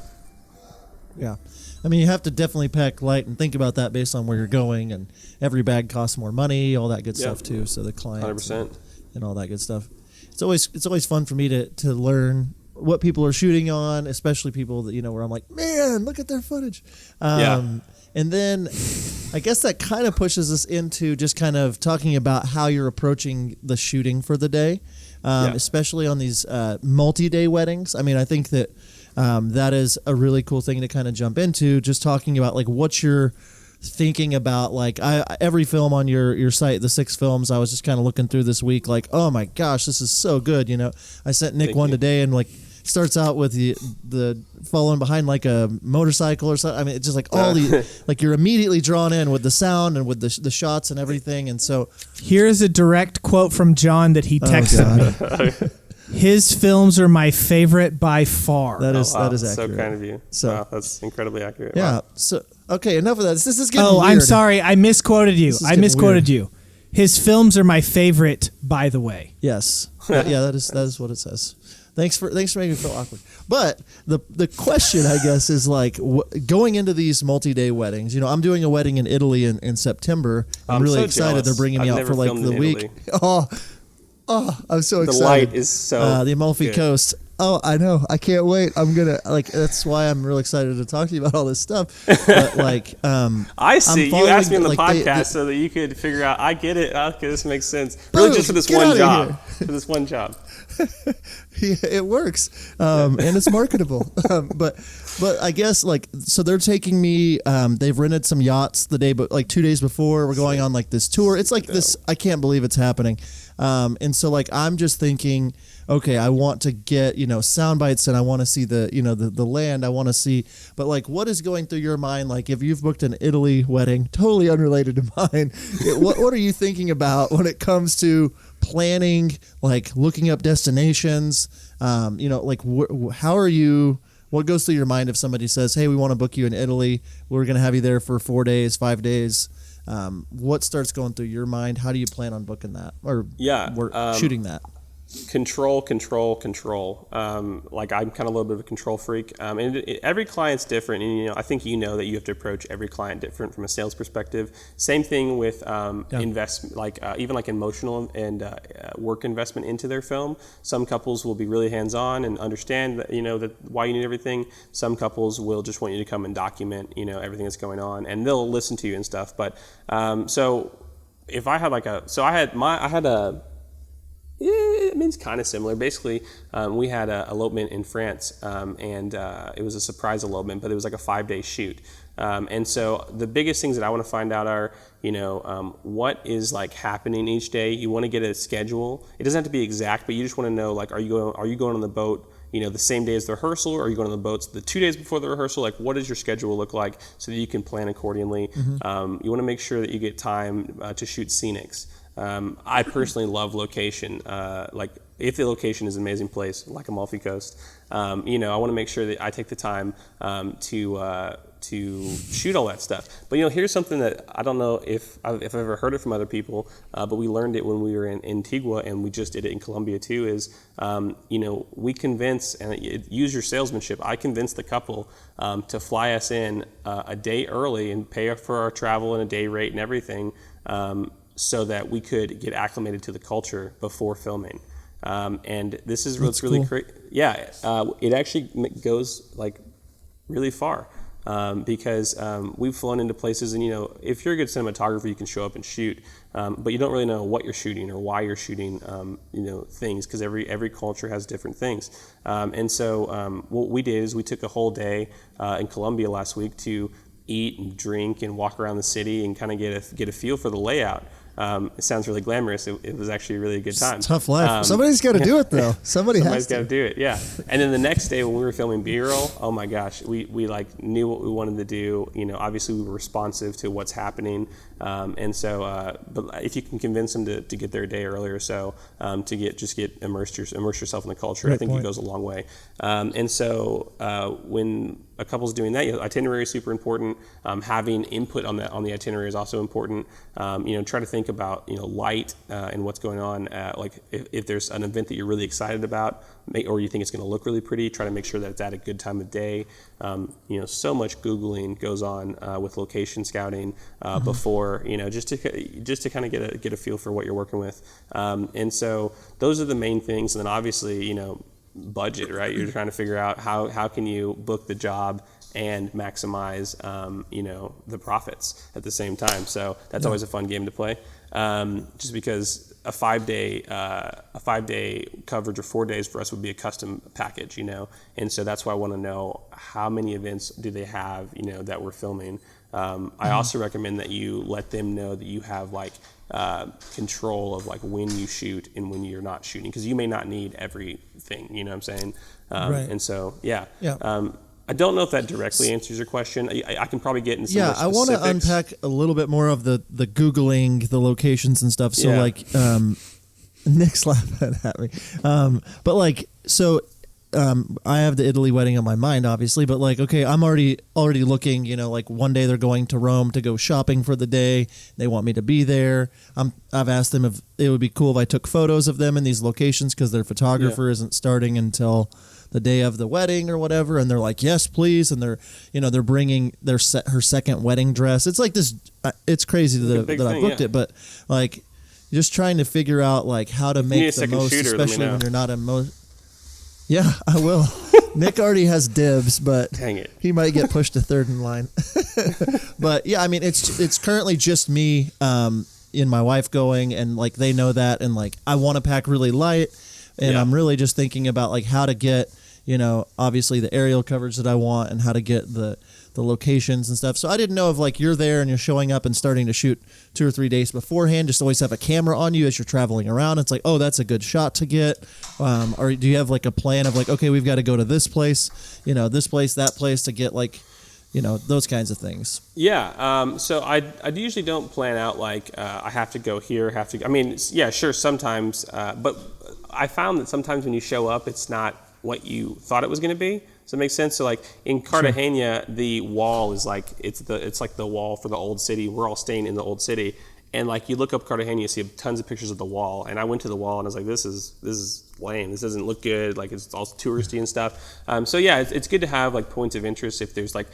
Yeah. I mean, you have to definitely pack light and think about that based on where you're going, and every bag costs more money, all that good stuff too. So the clients 100%. And all that good stuff. It's always fun for me to learn what people are shooting on, especially people that where I'm like, man, look at their footage. And then I guess that kind of pushes us into just kind of talking about how you're approaching the shooting for the day, especially on these multi-day weddings. I mean, I think that that is a really cool thing to kind of jump into, just talking about like what you're thinking about. Like every film on your site, the 6 films, I was just kind of looking through this week like, oh my gosh, this is so good. I sent Nick one today and like starts out with the following behind like a motorcycle or something. I mean, it's just like all the like you're immediately drawn in with the sound and with the shots and everything. And so here's a direct quote from John that he texted me. His films are my favorite by far. That is accurate. So kind of you. So wow, that's incredibly accurate. Yeah. Wow. So okay, enough of that. This is getting Oh, weird. I'm sorry. I misquoted you. You. His films are my favorite, by the way. Yes. Yeah, that is what it says. Thanks for making me feel awkward. But the question, I guess, is like going into these multi-day weddings. You know, I'm doing a wedding in Italy in September. I'm really so excited. jealous. They're bringing me I've out for never like filmed the in week. Italy. Oh, I'm so excited. The light is so the Amalfi good. Coast. Oh, I know. I can't wait. I'm gonna that's why I'm really excited to talk to you about all this stuff. But like, I see. You asked me on the like, podcast so that you could figure out. I get it. Okay, this makes sense. Really, Boom, just for this get one outta job. here. For this one job. Yeah, it works, and it's marketable. But I guess like so they're taking me. They've rented some yachts the day, but like 2 days before we're going on like this tour. It's like this. I can't believe it's happening. And so like I'm just thinking, okay, I want to get sound bites and I want to see the land. I want to see, but like what is going through your mind? Like if you've booked an Italy wedding, totally unrelated to mine, what are you thinking about when it comes to planning, like looking up destinations? Like how are you? What goes through your mind if somebody says, "Hey, we want to book you in Italy. We're going to have you there for 4 days, 5 days." What starts going through your mind? How do you plan on booking that or shooting that? Control. Like I'm kind of a little bit of a control freak. And every client's different. And, I think that you have to approach every client different from a sales perspective. Same thing with investment, like even like emotional and work investment into their film. Some couples will be really hands-on and understand that, that why you need everything. Some couples will just want you to come and document, everything that's going on, and they'll listen to you and stuff. But so if I had it's kind of similar. Basically, we had an elopement in France, and it was a surprise elopement, but it was like a 5-day shoot. And so the biggest things that I want to find out are, what is like happening each day. You want to get a schedule. It doesn't have to be exact, but you just want to know, like, are you going on the boat, the same day as the rehearsal, or are you going on the boats the 2 days before the rehearsal? Like, what does your schedule look like so that you can plan accordingly? Mm-hmm. You want to make sure that you get time to shoot scenics. I personally love location. Like if the location is an amazing place, like Amalfi Coast, I want to make sure that I take the time to shoot all that stuff. But here's something that I don't know if I've ever heard it from other people, but we learned it when we were in Antigua, and we just did it in Colombia too. Is we convince and use your salesmanship. I convinced the couple to fly us in a day early and pay for our travel and a day rate and everything. So that we could get acclimated to the culture before filming. And this is what's really cool. It actually goes like really far because we've flown into places, and if you're a good cinematographer, you can show up and shoot, but you don't really know what you're shooting or why you're shooting things, because every culture has different things. And so what we did is we took a whole day in Colombia last week to eat and drink and walk around the city and kind of get a feel for the layout. It sounds really glamorous. It was actually really a good time. It's a tough life. Somebody's got to do it, though. Somebody's got to do it, yeah. And then the next day when we were filming B-roll, oh my gosh, we like knew what we wanted to do. Obviously we were responsive to what's happening. And so, but if you can convince them to get there a day earlier or so, to immerse yourself in the culture, Great I think point. it goes a long way. And so when a couple's doing that, itinerary is super important. Having input on the itinerary is also important. Try to think about light and what's going on. Like if there's an event that you're really excited about, or you think it's going to look really pretty, try to make sure that it's at a good time of day. So much Googling goes on with location scouting before, just to kind of get a feel for what you're working with. And so those are the main things. And then obviously, budget, right? You're trying to figure out how can you book the job and maximize, the profits at the same time. So that's always a fun game to play. Just because a 5-day coverage, or 4 days for us would be a custom package, and so that's why I want to know how many events do they have, that we're filming. I also recommend that you let them know that you have like control of like when you shoot and when you're not shooting, because you may not need everything, you know what I'm saying? Right. And so, Yeah. I don't know if that directly answers your question. I can probably get into some more specifics. I want to unpack a little bit more of the Googling the locations and stuff. So like, Nick's laughing at me. But like, so I have the Italy wedding on my mind, obviously, but like, okay, I'm already looking, like one day they're going to Rome to go shopping for the day. They want me to be there. I've asked them if it would be cool if I took photos of them in these locations, because their photographer isn't starting until the day of the wedding or whatever. And they're like, yes, please. And they're bringing her second wedding dress. It's like this, it's crazy that I booked it, but like just trying to figure out like how to make the most, especially when you're not Yeah, I will. Nick already has dibs, but dang it, he might get pushed to third in line. But yeah, I mean, it's currently just me and my wife going, and like they know that, and like I want to pack really light, and I'm really just thinking about like how to get, obviously the aerial coverage that I want, and how to get the locations and stuff. So I didn't know if like you're there and you're showing up and starting to shoot 2 or 3 days beforehand, just always have a camera on you as you're traveling around. It's like, oh, that's a good shot to get. Or do you have like a plan of like, okay, we've got to go to this place, this place, that place to get like, those kinds of things. Yeah. So I usually don't plan out like I have to go here, I mean, yeah, sure, sometimes, but I found that sometimes when you show up, it's not what you thought it was going to be. Does that make sense? So like in Cartagena, the wall is like, it's like the wall for the old city. We're all staying in the old city. And like you look up Cartagena, you see tons of pictures of the wall. And I went to the wall and I was like, this is lame. This doesn't look good. Like it's all touristy and stuff. So yeah, it's good to have like points of interest if there's like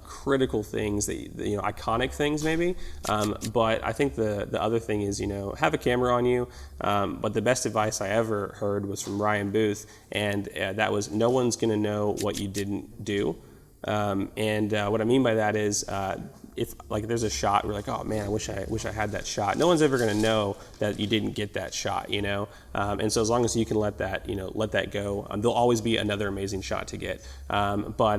critical things that, iconic things maybe. But I think the other thing is, have a camera on you. But the best advice I ever heard was from Ryan Booth. And that was, no one's going to know what you didn't do. And what I mean by that is, if like there's a shot, we're like, oh man, I wish I had that shot. No one's ever going to know that you didn't get that shot, And so as long as you can let that go, there'll always be another amazing shot to get. But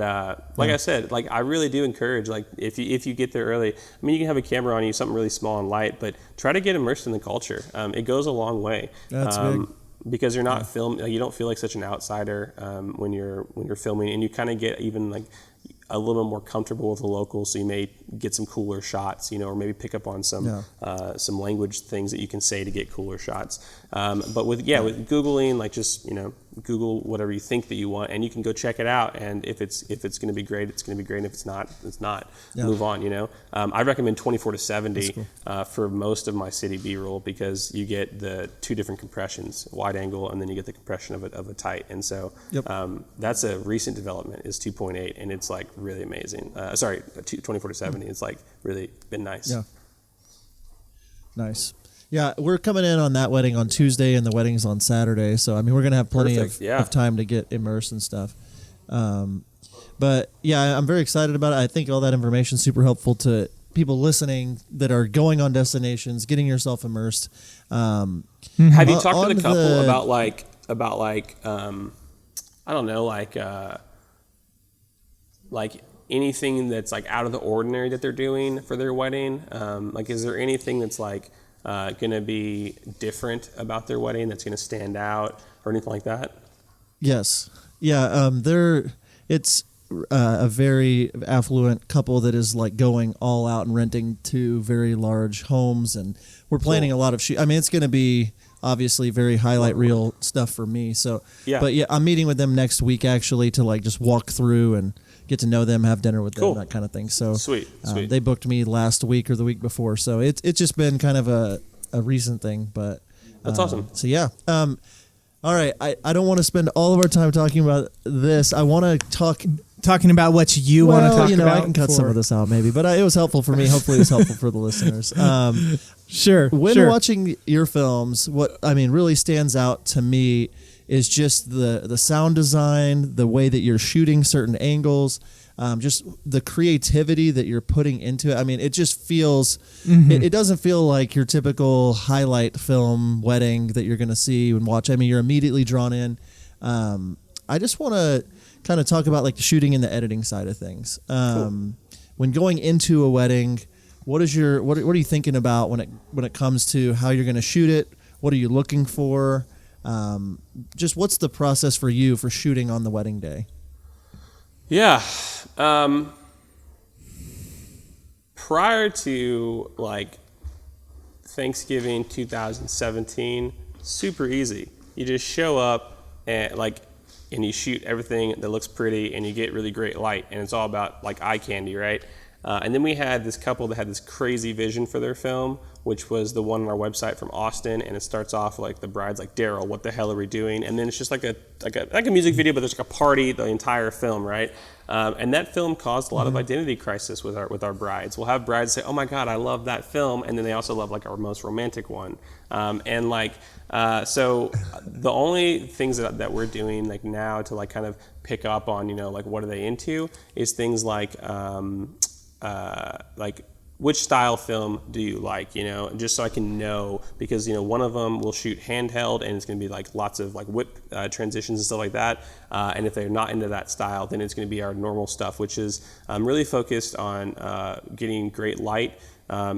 like I said, like I really do encourage, like if you get there early, I mean, you can have a camera on you, something really small and light, but try to get immersed in the culture. It goes a long way. That's big. Because you're not you don't feel like such an outsider when you're filming, and you kind of get even like a little bit more comfortable with the locals, so you may get some cooler shots, or maybe pick up on some language things that you can say to get cooler shots. But with Googling, like just Google whatever you think that you want, and you can go check it out. And if it's going to be great, it's going to be great. And if it's not, it's not. Yeah. Move on. I recommend 24-70 for most of my city B-roll, because you get the 2 different compressions, wide angle, and then you get the compression of a tight. And so that's a recent development, is 2.8, and it's like really amazing. 24-70. It's like really been nice. Yeah. Nice. Yeah, we're coming in on that wedding on Tuesday, and the wedding's on Saturday. So, I mean, we're going to have plenty of time to get immersed and stuff. But, yeah, I'm very excited about it. I think all that information is super helpful to people listening that are going on destinations, getting yourself immersed. Have you talked to the couple about I don't know, like anything that's like out of the ordinary that they're doing for their wedding? Like, is there anything that's like going to be different about their wedding that's going to stand out or anything like that? Yes. Yeah. It's a very affluent couple that is like going all out and renting 2 very large homes, and we're planning a lot of I mean, it's going to be obviously very highlight reel stuff for me. So, but yeah, I'm meeting with them next week actually to like just walk through and get to know them, have dinner with them, that kind of thing. So sweet. They booked me last week or the week before, so it's just been kind of a recent thing, but that's awesome. So yeah. All right, I don't want to spend all of our time talking about this. I want to talking about what you want to talk about. I can cut some of this out maybe, but it was helpful for me. Hopefully it was helpful for the listeners. Sure. When watching your films, what really stands out to me is just the sound design, the way that you're shooting certain angles. just the creativity that you're putting into it. I mean, it just feels, it doesn't feel like your typical highlight film wedding that you're going to see and watch. I mean, you're immediately drawn in. I just want to kind of talk about like the shooting and the editing side of things. Cool. When going into a wedding, what are you thinking about when it comes to how you're going to shoot it? What are you looking for? Just what's the process for you for shooting on the wedding day? Yeah. Prior to like Thanksgiving 2017, super easy. You just show up and you shoot everything that looks pretty and you get really great light, and it's all about like eye candy, right? And then we had this couple that had this crazy vision for their film, which was the one on our website from Austin, and it starts off like the bride's like, Daryl, what the hell are we doing? And then it's just like a music video, but there's like a party the entire film, right? And that film caused a lot of identity crisis with our brides. We'll have brides say, oh my God, I love that film, and then they also love like our most romantic one. So the only things that we're doing like now to like kind of pick up on, like what are they into, is things like which style film do you like, just so I can know, because, one of them will shoot handheld and it's going to be like lots of like whip transitions and stuff like that. And if they're not into that style, then it's going to be our normal stuff, which is really focused on getting great light,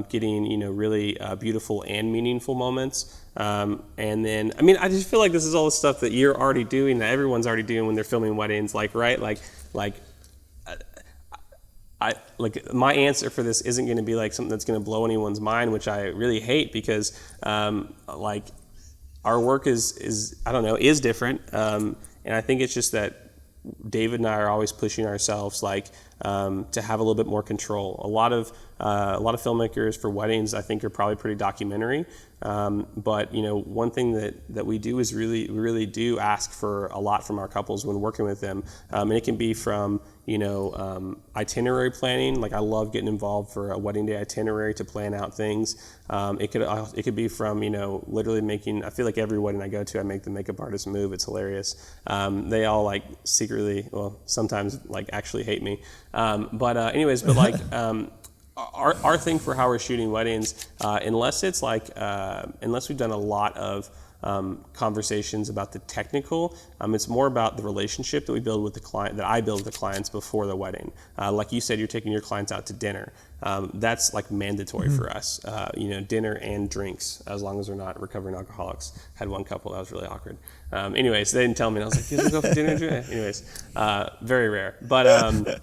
getting, really beautiful and meaningful moments. And then, I mean, I just feel like this is all the stuff that you're already doing, that everyone's already doing when they're filming weddings, right? My answer for this isn't going to be like something that's going to blow anyone's mind, which I really hate, because our work is I don't know, is different, and I think it's just that David and I are always pushing ourselves to have a little bit more control. A lot of filmmakers for weddings, I think, are probably pretty documentary. But one thing that we do is we really do ask for a lot from our couples when working with them, and it can be from itinerary planning. Like I love getting involved for a wedding day itinerary to plan out things. It could be from literally making. I feel like every wedding I go to, I make the makeup artist move. It's hilarious. They all like secretly, well, sometimes like actually hate me. Our thing for how we're shooting weddings, unless it's unless we've done a lot of conversations about the technical, it's more about the relationship that we build with the client, that I build with the clients before the wedding. Like you said, you're taking your clients out to dinner. That's like mandatory for us. Dinner and drinks, as long as they're not recovering alcoholics. Had one couple that was really awkward. Anyways, they didn't tell me, and I was like, "Can we go for dinner?" Anyways, very rare, but.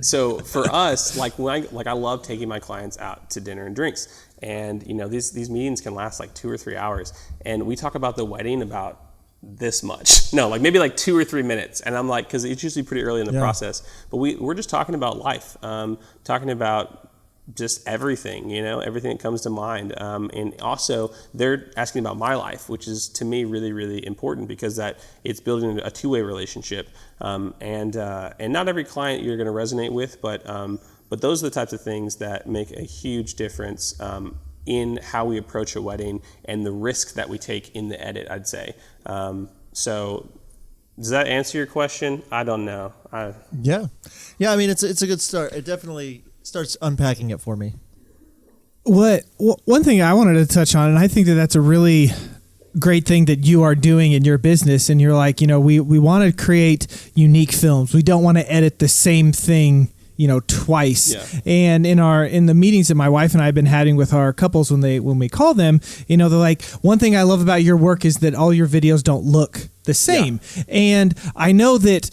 So for us, I love taking my clients out to dinner and drinks, and these meetings can last like 2 or 3 hours, and we talk about the wedding about this much. No, maybe 2 or 3 minutes, and I'm like, because it's usually pretty early in the process, but we're just talking about life, talking about just everything, everything that comes to mind. And also they're asking about my life, which is to me really, really important, because that it's building a two-way relationship. And not every client you're going to resonate with, but those are the types of things that make a huge difference in how we approach a wedding and the risk that we take in the edit, I'd say. So does that answer your question? I don't know. Yeah. I mean, it's a good start. It definitely starts unpacking it for me. One thing I wanted to touch on, and I think that's a really great thing that you are doing in your business, and you're like, we want to create unique films. We don't want to edit the same thing, twice. Yeah. And in the meetings that my wife and I have been having with our couples, when we call them, they're like, one thing I love about your work is that all your videos don't look the same. Yeah. And I know that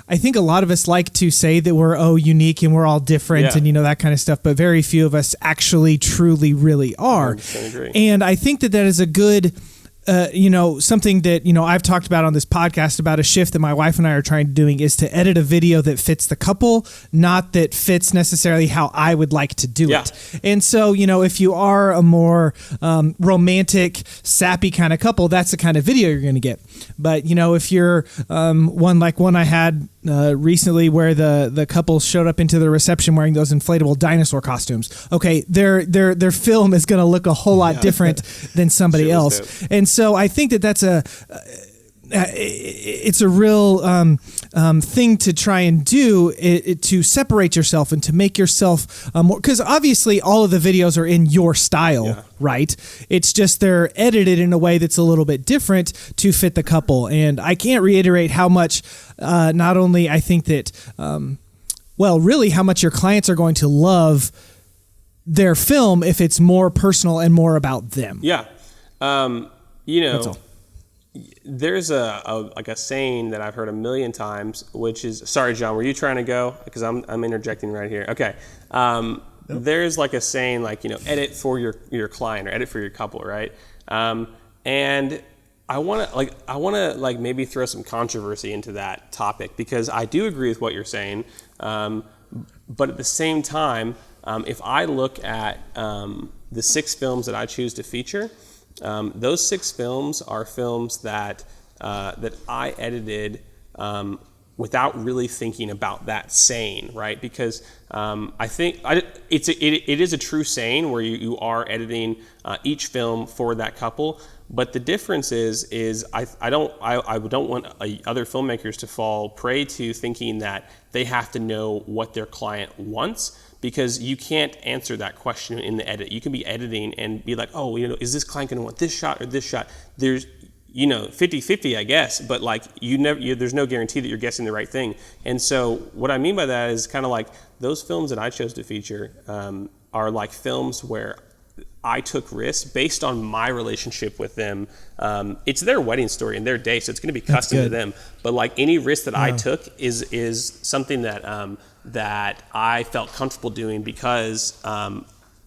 I think a lot of us like to say that we're unique and we're all different, and that kind of stuff, but very few of us actually truly really are. And I think that is a good something that, I've talked about on this podcast about a shift that my wife and I are trying to doing is to edit a video that fits the couple, not that fits necessarily how I would like to do it. And so, if you are a more romantic, sappy kind of couple, that's the kind of video you're going to get. But, if you're one I had recently where the couple showed up into the reception wearing those inflatable dinosaur costumes. Okay, their film is going to look a whole lot different than somebody else. And so I think that's it's a real thing to try and do to separate yourself and to make yourself more, because obviously all of the videos are in your style, right? It's just they're edited in a way that's a little bit different to fit the couple. And I can't reiterate how much not only I think that, really how much your clients are going to love their film if it's more personal and more about them. Yeah. There's a saying that I've heard a million times, which is, sorry, John, were you trying to go? Because I'm interjecting right here. Okay. There's like a saying like, edit for your client or edit for your couple, right? And I want to maybe throw some controversy into that topic, because I do agree with what you're saying. But at the same time, if I look at the 6 films that I choose to feature, those 6 films are films that I edited without really thinking about that saying, right? Because I think it is a true saying where you are editing each film for that couple. But the difference is I don't want other filmmakers to fall prey to thinking that they have to know what their client wants, because you can't answer that question in the edit. You can be editing and be like, oh, is this client going to want this shot or this shot? There's 50-50, I guess, but like there's no guarantee that you're guessing the right thing. And so what I mean by that is kind of like those films that I chose to feature are like films where I took risks based on my relationship with them. It's their wedding story and their day, so it's going to be custom to them. But like any risk that I took is something that that I felt comfortable doing because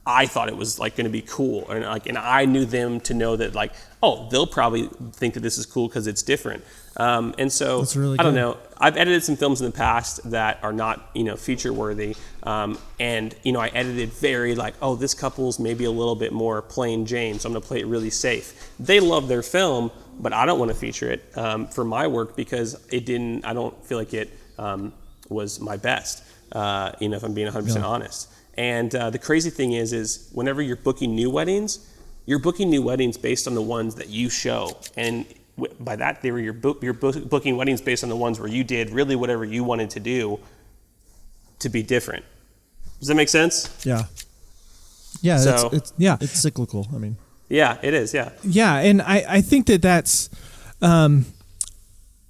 I thought it was like going to be cool, and I knew them to know that like, oh, they'll probably think that this is cool because it's different. And so I don't know. I've edited some films in the past that are not, feature worthy. And, I edited very like, oh, this couple's maybe a little bit more plain Jane, so I'm going to play it really safe. They love their film, but I don't want to feature it for my work because I don't feel like it was my best, if I'm being 100% honest. And the crazy thing is whenever you're booking new weddings based on the ones that you show. And by that theory, you're booking weddings based on the ones where you did really whatever you wanted to do to be different. Does that make sense? Yeah. Yeah. So, it's cyclical. I mean, yeah, it is. Yeah. Yeah. And I think that's,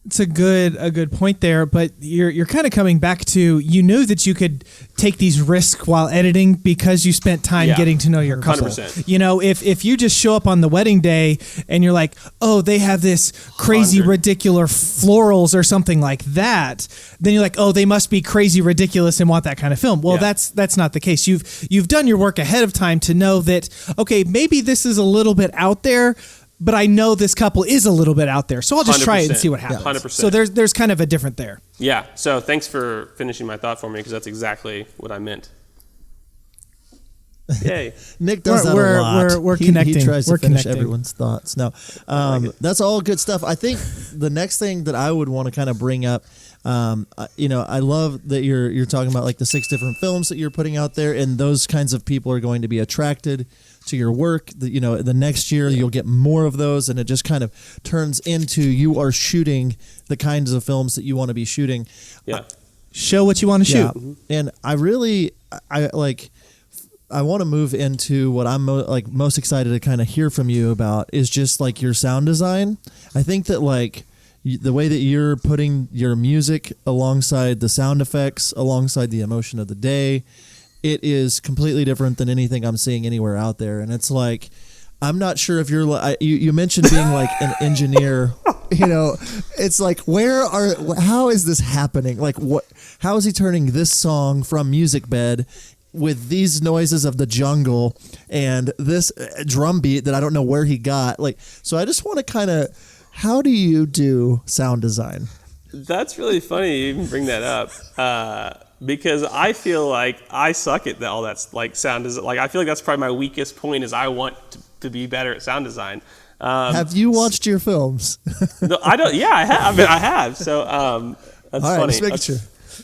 it's a good point there, but you're kind of coming back to, knew that you could take these risks while editing because you spent time getting to know your couple. 100%. If you just show up on the wedding day and you're like, oh, they have this crazy ridiculous florals or something like that, then you're like, oh, they must be crazy ridiculous and want that kind of film. Well, that's not the case. You've done your work ahead of time to know that, okay, maybe this is a little bit out there, but I know this couple is a little bit out there, so I'll just try it and see what happens. 100%. So there's kind of a different there. Yeah. So thanks for finishing my thought for me, because that's exactly what I meant. Yay. Nick does that a lot. We're connecting. He tries to finish connecting. everyone's thoughts. No, that's all good stuff. I think the next thing that I would want to kind of bring up, I love that you're talking about like the 6 different films that you're putting out there, and those kinds of people are going to be attracted to your work. The next year you'll get more of those, and it just kind of turns into you are shooting the kinds of films that you want to be shooting. Yeah. Show what you want to shoot. Mm-hmm. And I want to move into what I'm most excited to kind of hear from you about is just like your sound design. I think that the way that you're putting your music alongside the sound effects, alongside the emotion of the day, it is completely different than anything I'm seeing anywhere out there. And it's like, I'm not sure if you mentioned being like an engineer, it's like, how is this happening? Like how is he turning this song from Music Bed with these noises of the jungle and this drum beat that I don't know where he got? So I just want to how do you do sound design? That's really funny you even bring that up. Because I feel like I suck at all that sound design. I feel like that's probably my weakest point is I want to be better at sound design. Have you watched your films? No, I don't. Yeah, I have. I have. So that's all right, funny. just making sure.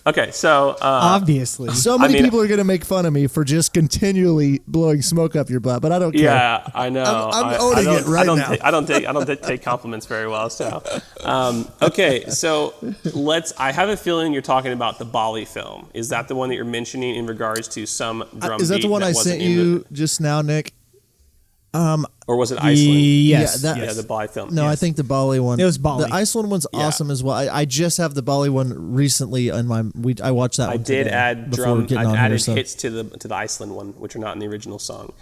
Okay, so Obviously. So many people are going to make fun of me for just continually blowing smoke up your butt, but I don't care. Yeah, I know. I'm owning it right now. I don't take compliments very well. So, okay. So I have a feeling you're talking about the Bali film. Is that the one that you're mentioning in regards to some drum beat? Is that the one I sent you just now, Nick? Or was it Iceland? Yes. Yeah, the Bali film. No, Yes. I think the Bali one. It was Bali. The Iceland one's awesome as well. I just have the Bali one recently on my. I watched that. I one did today add before getting on added here, hits to the Iceland one, which are not in the original song.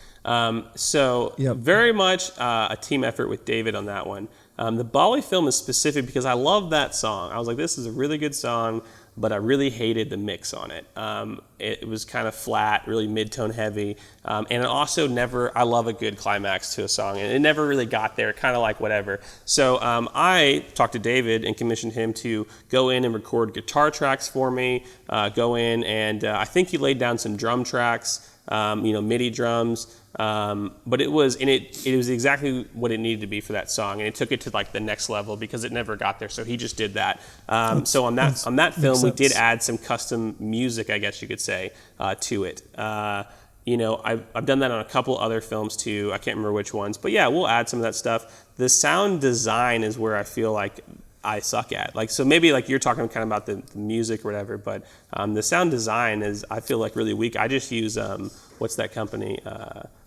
So Yep. very much a team effort with David on that one. The Bali film is specific because I love that song. I was like, this is a really good song, but I really hated the mix on it. It was kind of flat, really mid-tone heavy, and it also I love a good climax to a song, and it never really got there, kind of like whatever. So I talked to David and commissioned him to go in and record guitar tracks for me, go in and I think he laid down some drum tracks, MIDI drums, but it was exactly what it needed to be for that song, and it took it to like the next level because it never got there. So he just did that. So on that film, we did add some custom music, I guess you could say, to it. I've done that on a couple other films too. I can't remember which ones, but yeah, we'll add some of that stuff. The sound design is where I feel like I suck at. Like, so maybe like you're talking kind of about the music or whatever, but the sound design is, I feel like, really weak. I just use, what's that company?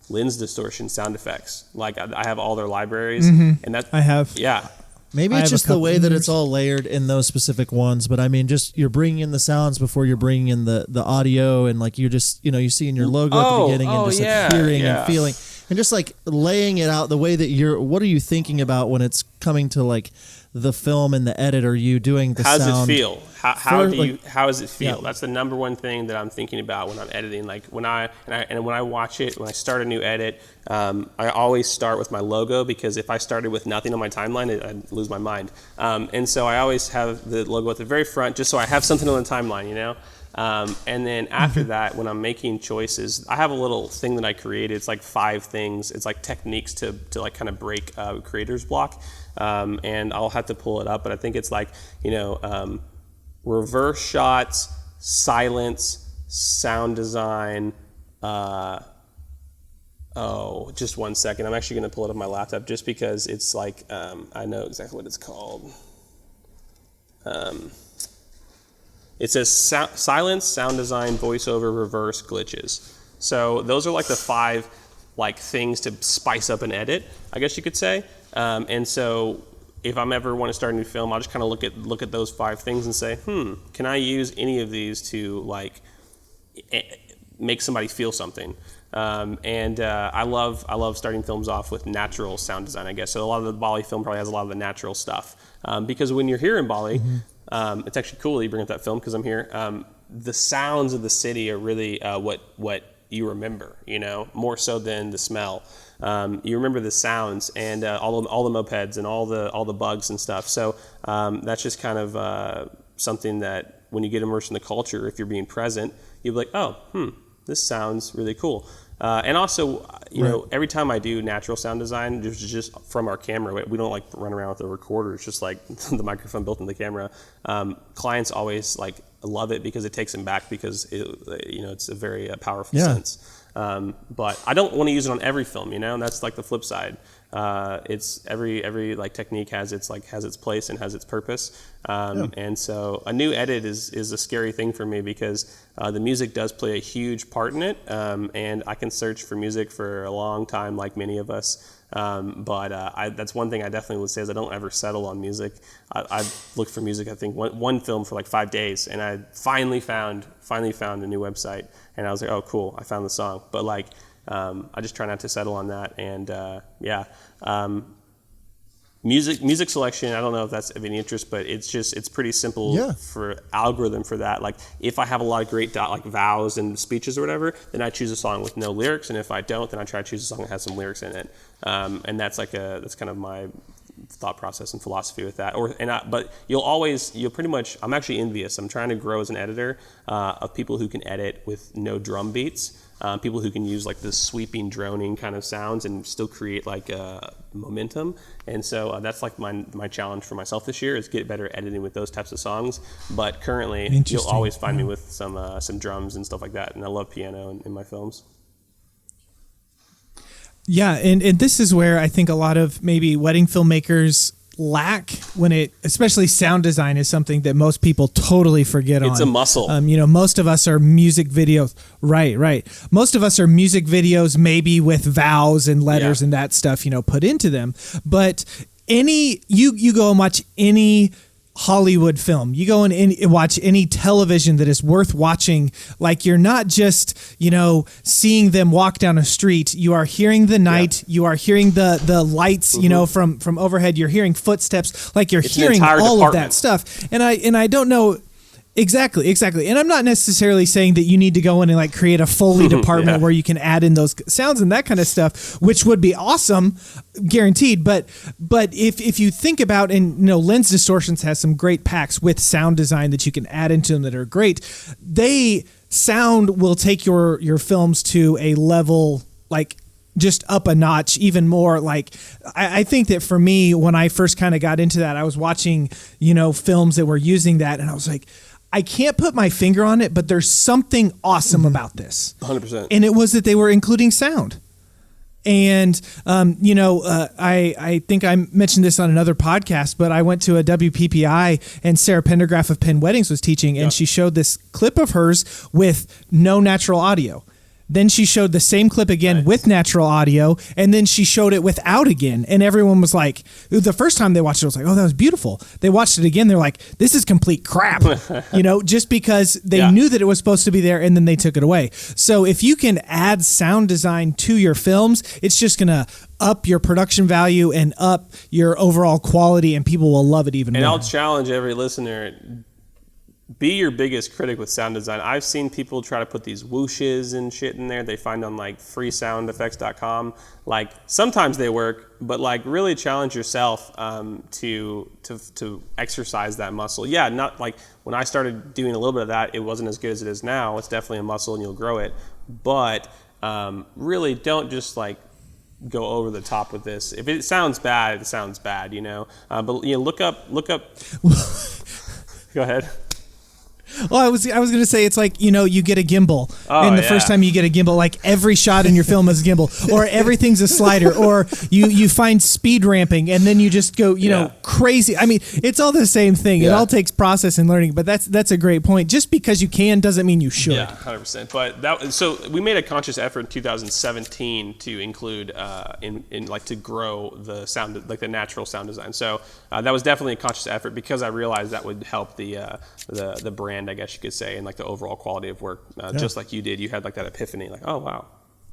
Lens Distortion sound effects. Like I have all their libraries, and that I have. Yeah. Maybe it's just the way that it's all layered in those specific ones, but I mean, just you're bringing in the sounds before you're bringing in the audio, and like you're just, you see in your logo at the beginning and just like hearing and feeling and just like laying it out the way that what are you thinking about when it's coming to like the film and the edit? Are you doing the sound? How's it feel? How does it feel? Yeah. That's the number one thing that I'm thinking about when I'm editing. Like when I watch it, when I start a new edit, I always start with my logo, because if I started with nothing on my timeline, I'd lose my mind. And so I always have the logo at the very front, just so I have something on the timeline, and then after that, when I'm making choices, I have a little thing that I created. It's like 5 things. It's like techniques to like kind of break creator's block. And I'll have to pull it up, but I think it's like, reverse shots, silence, sound design. Just 1 second. I'm actually going to pull it up on my laptop just because it's like, I know exactly what it's called. It says silence, sound design, voiceover, reverse, glitches. So those are like the 5 like things to spice up an edit, I guess you could say. And so if I'm ever want to start a new film, I'll just kind of look at those 5 things and say, can I use any of these to like make somebody feel something? I love starting films off with natural sound design, I guess. So a lot of the Bali film probably has a lot of the natural stuff, because when you're here in Bali, it's actually cool that you bring up that film, because I'm here. The sounds of the city are really what you remember, more so than the smell. You remember the sounds and all the mopeds and all the bugs and stuff. So that's just kind of something that when you get immersed in the culture, if you're being present, you'll be like, this sounds really cool. And also, every time I do natural sound design, just from our camera, we don't like run around with a recorder. It's just like the microphone built in the camera. Clients always like love it because it takes them back, because it's a very powerful sense. But I don't want to use it on every film, and that's like the flip side. It's every like technique has its place and has its purpose. And so a new edit is a scary thing for me, because the music does play a huge part in it. And I can search for music for a long time, like many of us. But that's one thing I definitely would say is I don't ever settle on music. I've looked for music, I think one film for like 5 days, and I finally found a new website, and I was like, oh cool, I found the song. But like, I just try not to settle on that. And music selection, I don't know if that's of any interest, but it's pretty simple for algorithm for that. Like if I have a lot of great like vows and speeches or whatever, then I choose a song with no lyrics, and if I don't, then I try to choose a song that has some lyrics in it. And that's that's kind of my thought process and philosophy with that. But you'll pretty much, I'm actually envious. I'm trying to grow as an editor of people who can edit with no drum beats. people who can use like this sweeping, droning kind of sounds and still create like momentum. And so that's like my challenge for myself this year is get better at editing with those types of songs. But currently, you'll always find me with some drums and stuff like that. And I love piano in my films. Yeah, and this is where I think a lot of maybe wedding filmmakers lack especially sound design is something that most people totally forget on. It's a muscle. Most of us are music videos. Right. Most of us are music videos, maybe with vowels and letters and that stuff, put into them. But you go and watch any Hollywood film. You go and watch any television that is worth watching. Like you're not just, seeing them walk down a street. You are hearing the night. You are hearing the lights, from overhead. You're hearing footsteps. Like you're hearing all of that stuff. And I don't know. Exactly. And I'm not necessarily saying that you need to go in and like create a Foley department where you can add in those sounds and that kind of stuff, which would be awesome, guaranteed. But if you think about, and Lens Distortions has some great packs with sound design that you can add into them that are great. Sound will take your films to a level like just up a notch even more. Like I think that for me, when I first kind of got into that, I was watching, films that were using that and I was like, I can't put my finger on it, but there's something awesome about this. 100%. And it was that they were including sound. And, I think I mentioned this on another podcast, but I went to a WPPI and Sarah Pendergraph of Penn Weddings was teaching, and she showed this clip of hers with no natural audio. Then she showed the same clip again with natural audio, and then she showed it without again. And everyone was like, the first time they watched it, was like, oh, that was beautiful. They watched it again. They're like, this is complete crap, just because they knew that it was supposed to be there and then they took it away. So if you can add sound design to your films, it's just going to up your production value and up your overall quality, and people will love it even more. And I'll challenge every listener, be your biggest critic with sound design. I've seen people try to put these whooshes and shit in there they find on like freesoundeffects.com. Like sometimes they work, but like really challenge yourself to exercise that muscle. Yeah, not like when I started doing a little bit of that, it wasn't as good as it is now. It's definitely a muscle and you'll grow it. But really don't just like go over the top with this. If it sounds bad, it sounds bad, But look up. Go ahead. Well, I was going to say, it's like, you get a gimbal, and the first time you get a gimbal, like every shot in your film is a gimbal, or everything's a slider, or you find speed ramping, and then you just go, crazy. I mean, it's all the same thing. It all takes process and learning, but that's a great point. Just because you can doesn't mean you should. Yeah, 100%. But so we made a conscious effort in 2017 to include in like to grow the sound, like the natural sound design. So that was definitely a conscious effort because I realized that would help the brand, I guess you could say, and like the overall quality of work. Just like you did, you had like that epiphany, like, oh wow,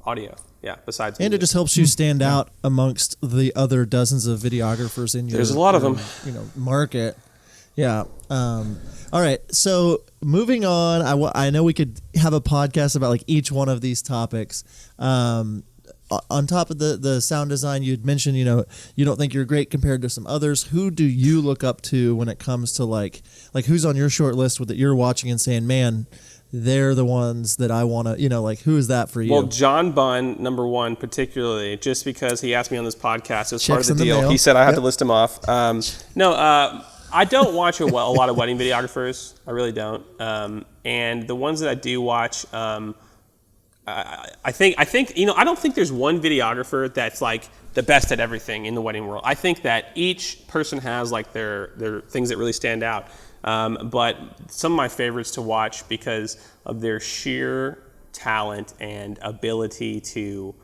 audio. Yeah. Besides, and music. It just helps you stand out amongst the other dozens of videographers in your. There's a lot of them. Market. Yeah. All right. So moving on, I know we could have a podcast about like each one of these topics. On top of the sound design, you'd mentioned, you don't think you're great compared to some others. Who do you look up to when it comes to like who's on your short list that you're watching and saying, man, they're the ones that I want to, like, who is that for you? Well, John Bunn, number one, particularly, just because he asked me on this podcast as part of the deal. He said I have to list him off. I don't watch a lot of wedding videographers. I really don't. And the ones that I do watch, I think I don't think there's one videographer that's like the best at everything in the wedding world. I think that each person has like their things that really stand out. But some of my favorites to watch because of their sheer talent and ability to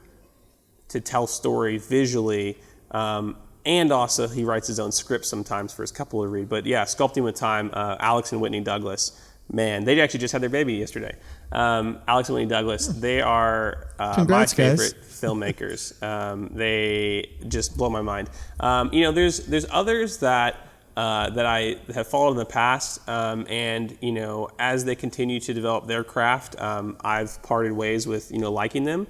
tell story visually, and also he writes his own script sometimes for his couple to read. But yeah, Sculpting with Time, Alex and Whitney Douglas. Man, they actually just had their baby yesterday. Alex and Whitney Douglas, they are my favorite filmmakers. They just blow my mind. There's others that I have followed in the past, and as they continue to develop their craft, I've parted ways with liking them,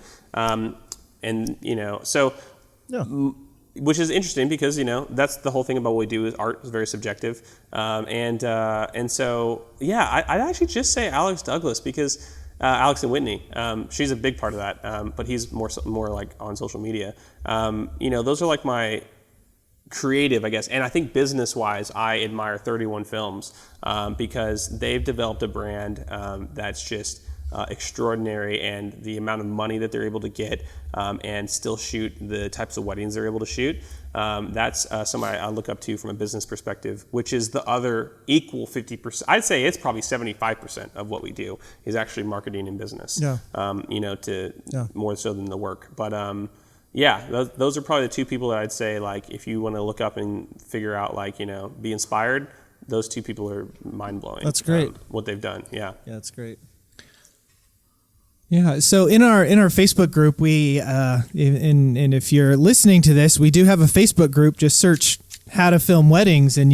which is interesting because that's the whole thing about what we do is art is very subjective, and so I'd actually just say Alex Douglas because Alex and Whitney. She's a big part of that, but he's more like on social media. Those are like my creative, I guess. And I think business-wise, I admire 31 Films because they've developed a brand that's just extraordinary, and the amount of money that they're able to get and still shoot the types of weddings they're able to shoot. That's somebody I look up to from a business perspective, which is the other equal 50%. I'd say it's probably 75% of what we do is actually marketing and business, more so than the work. But those are probably the two people that I'd say, like, if you want to look up and figure out, like, be inspired, those two people are mind-blowing. That's great. What they've done. Yeah, that's great. Yeah. So in our Facebook group, we and if you're listening to this, we do have a Facebook group. Just search "How to Film Weddings" and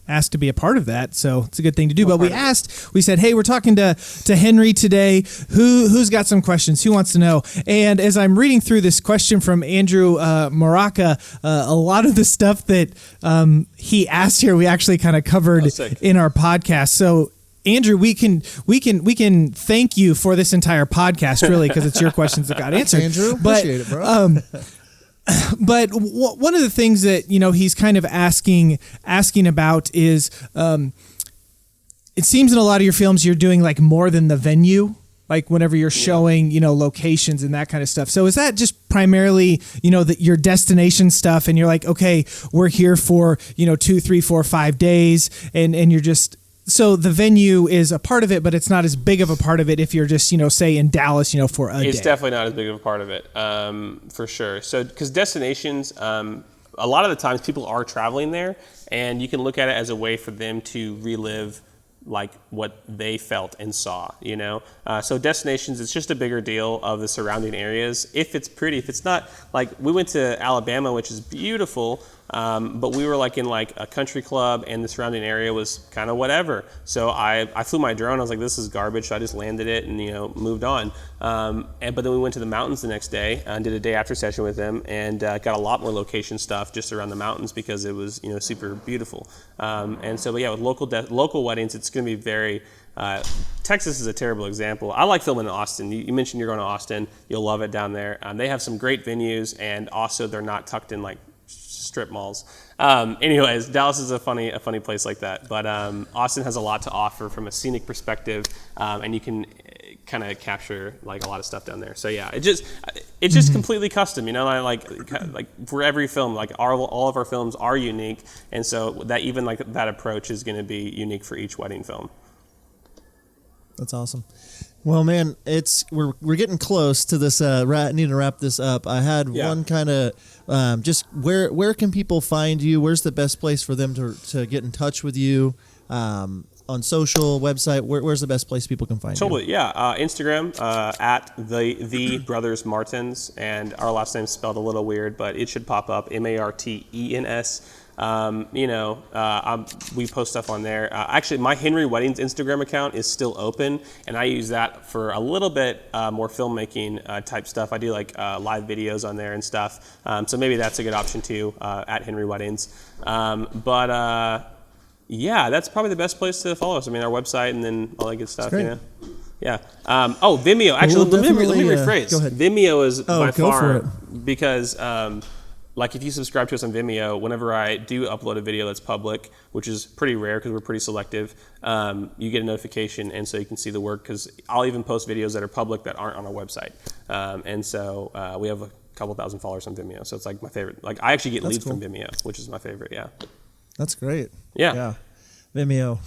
ask to be a part of that. So it's a good thing to do. But we said, hey, we're talking to Henry today. Who's got some questions? Who wants to know? And as I'm reading through this question from Andrew Maraca, a lot of the stuff that he asked here, we actually kind of covered in our podcast. So, Andrew, we can thank you for this entire podcast, really, because it's your questions that got answered. Andrew, appreciate it, bro. But one of the things that he's kind of asking about is, it seems in a lot of your films you're doing like more than the venue, like whenever you're showing locations and that kind of stuff. So is that just primarily your destination stuff, and you're like, okay, we're here for 2, 3, 4, 5 days, and you're just. So the venue is a part of it, but it's not as big of a part of it if you're just, say in Dallas, for a day. It's definitely not as big of a part of it, for sure. So, because destinations, a lot of the times people are traveling there, and you can look at it as a way for them to relive like what they felt and saw, So destinations, it's just a bigger deal of the surrounding areas. If it's pretty, if it's not, like we went to Alabama, which is beautiful, but we were like in like a country club, and the surrounding area was kind of whatever. So I flew my drone. I was like, this is garbage. So I just landed it and moved on. But then we went to the mountains the next day and did a day after session with them, and got a lot more location stuff just around the mountains because it was super beautiful. And so, but yeah, with local weddings, it's going to be very. Texas is a terrible example. I like filming in Austin. You mentioned you're going to Austin. You'll love it down there. They have some great venues, and also they're not tucked in like strip malls. Anyways, Dallas is a funny place like that. But Austin has a lot to offer from a scenic perspective, and you can kind of capture like a lot of stuff down there. So yeah, it's just completely custom. Like for every film, like all of our films are unique, and so that even like that approach is going to be unique for each wedding film. That's awesome. Well, man, we're getting close to this. Need to wrap this up. I had one kind of just where can people find you? Where's the best place for them to get in touch with you? On social, website, where's the best place people can find you? Totally, yeah. Instagram at the Brothers Martens, and our last name's spelled a little weird, but it should pop up. Martens. We post stuff on there. Actually, my Henry Weddings Instagram account is still open, and I use that for a little bit more filmmaking type stuff. I do like live videos on there and stuff. So maybe that's a good option too, at Henry Weddings. Yeah, that's probably the best place to follow us. I mean, our website and then all that good stuff, Yeah. Vimeo. Actually, let me rephrase. Go ahead. Vimeo is by go far, for it. because like if you subscribe to us on Vimeo, whenever I do upload a video that's public, which is pretty rare because we're pretty selective, you get a notification, and so you can see the work, because I'll even post videos that are public that aren't on our website. And so we have a couple thousand followers on Vimeo, so it's like my favorite. Like I actually get leads from Vimeo, which is my favorite, yeah. That's great. Yeah. Vimeo.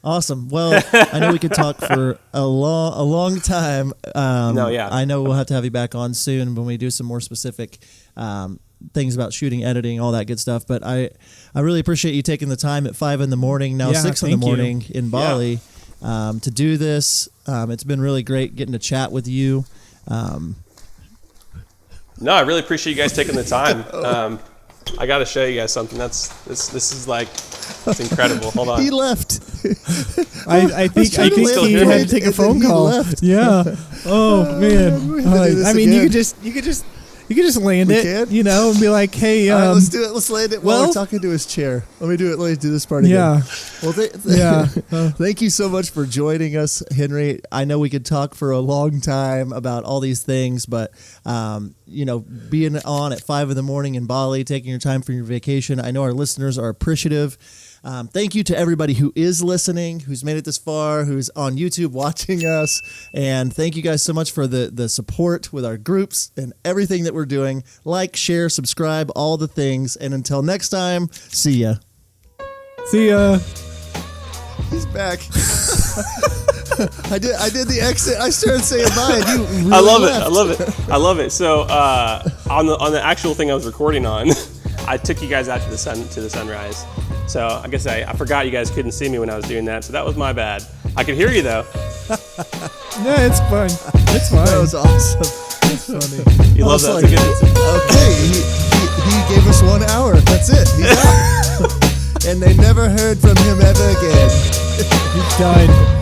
Awesome. Well, I know we could talk for a long time. I know we'll have to have you back on soon when we do some more specific things about shooting, editing, all that good stuff. But I really appreciate you taking the time at 5 a.m, now 6 a.m. in Bali to do this. It's been really great getting to chat with you. No, I really appreciate you guys taking the time. I got to show you guys something. This is like, it's incredible. Hold on. He left. I think he had to take a phone call. Left. Yeah. Oh man. I mean, you could just You can just land it, can? you know, and be like, "Hey, all right, let's do it. Let's land it while well- we're talking to his chair. Let me do it. Let me do this part again. Yeah. Well, thank you so much for joining us, Henry. I know we could talk for a long time about all these things, but being on at 5 a.m. in Bali, taking your time for your vacation, I know our listeners are appreciative. Thank you to everybody who is listening, who's made it this far, who's on YouTube watching us. And thank you guys so much for the support with our groups and everything that we're doing. Like, share, subscribe, all the things. And until next time, see ya. See ya. He's back. I did the exit. I started saying bye. And you really I love left. it. I love it. I love it. So on the actual thing I was recording on, I took you guys out to the sunrise. So I guess I forgot you guys couldn't see me when I was doing that. So that was my bad. I could hear you though. Yeah, it's fun. It's fun. That was awesome. That's funny. You love that. It's a good. Okay, he gave us 1 hour. That's it. He's out. And they never heard from him ever again. He's done.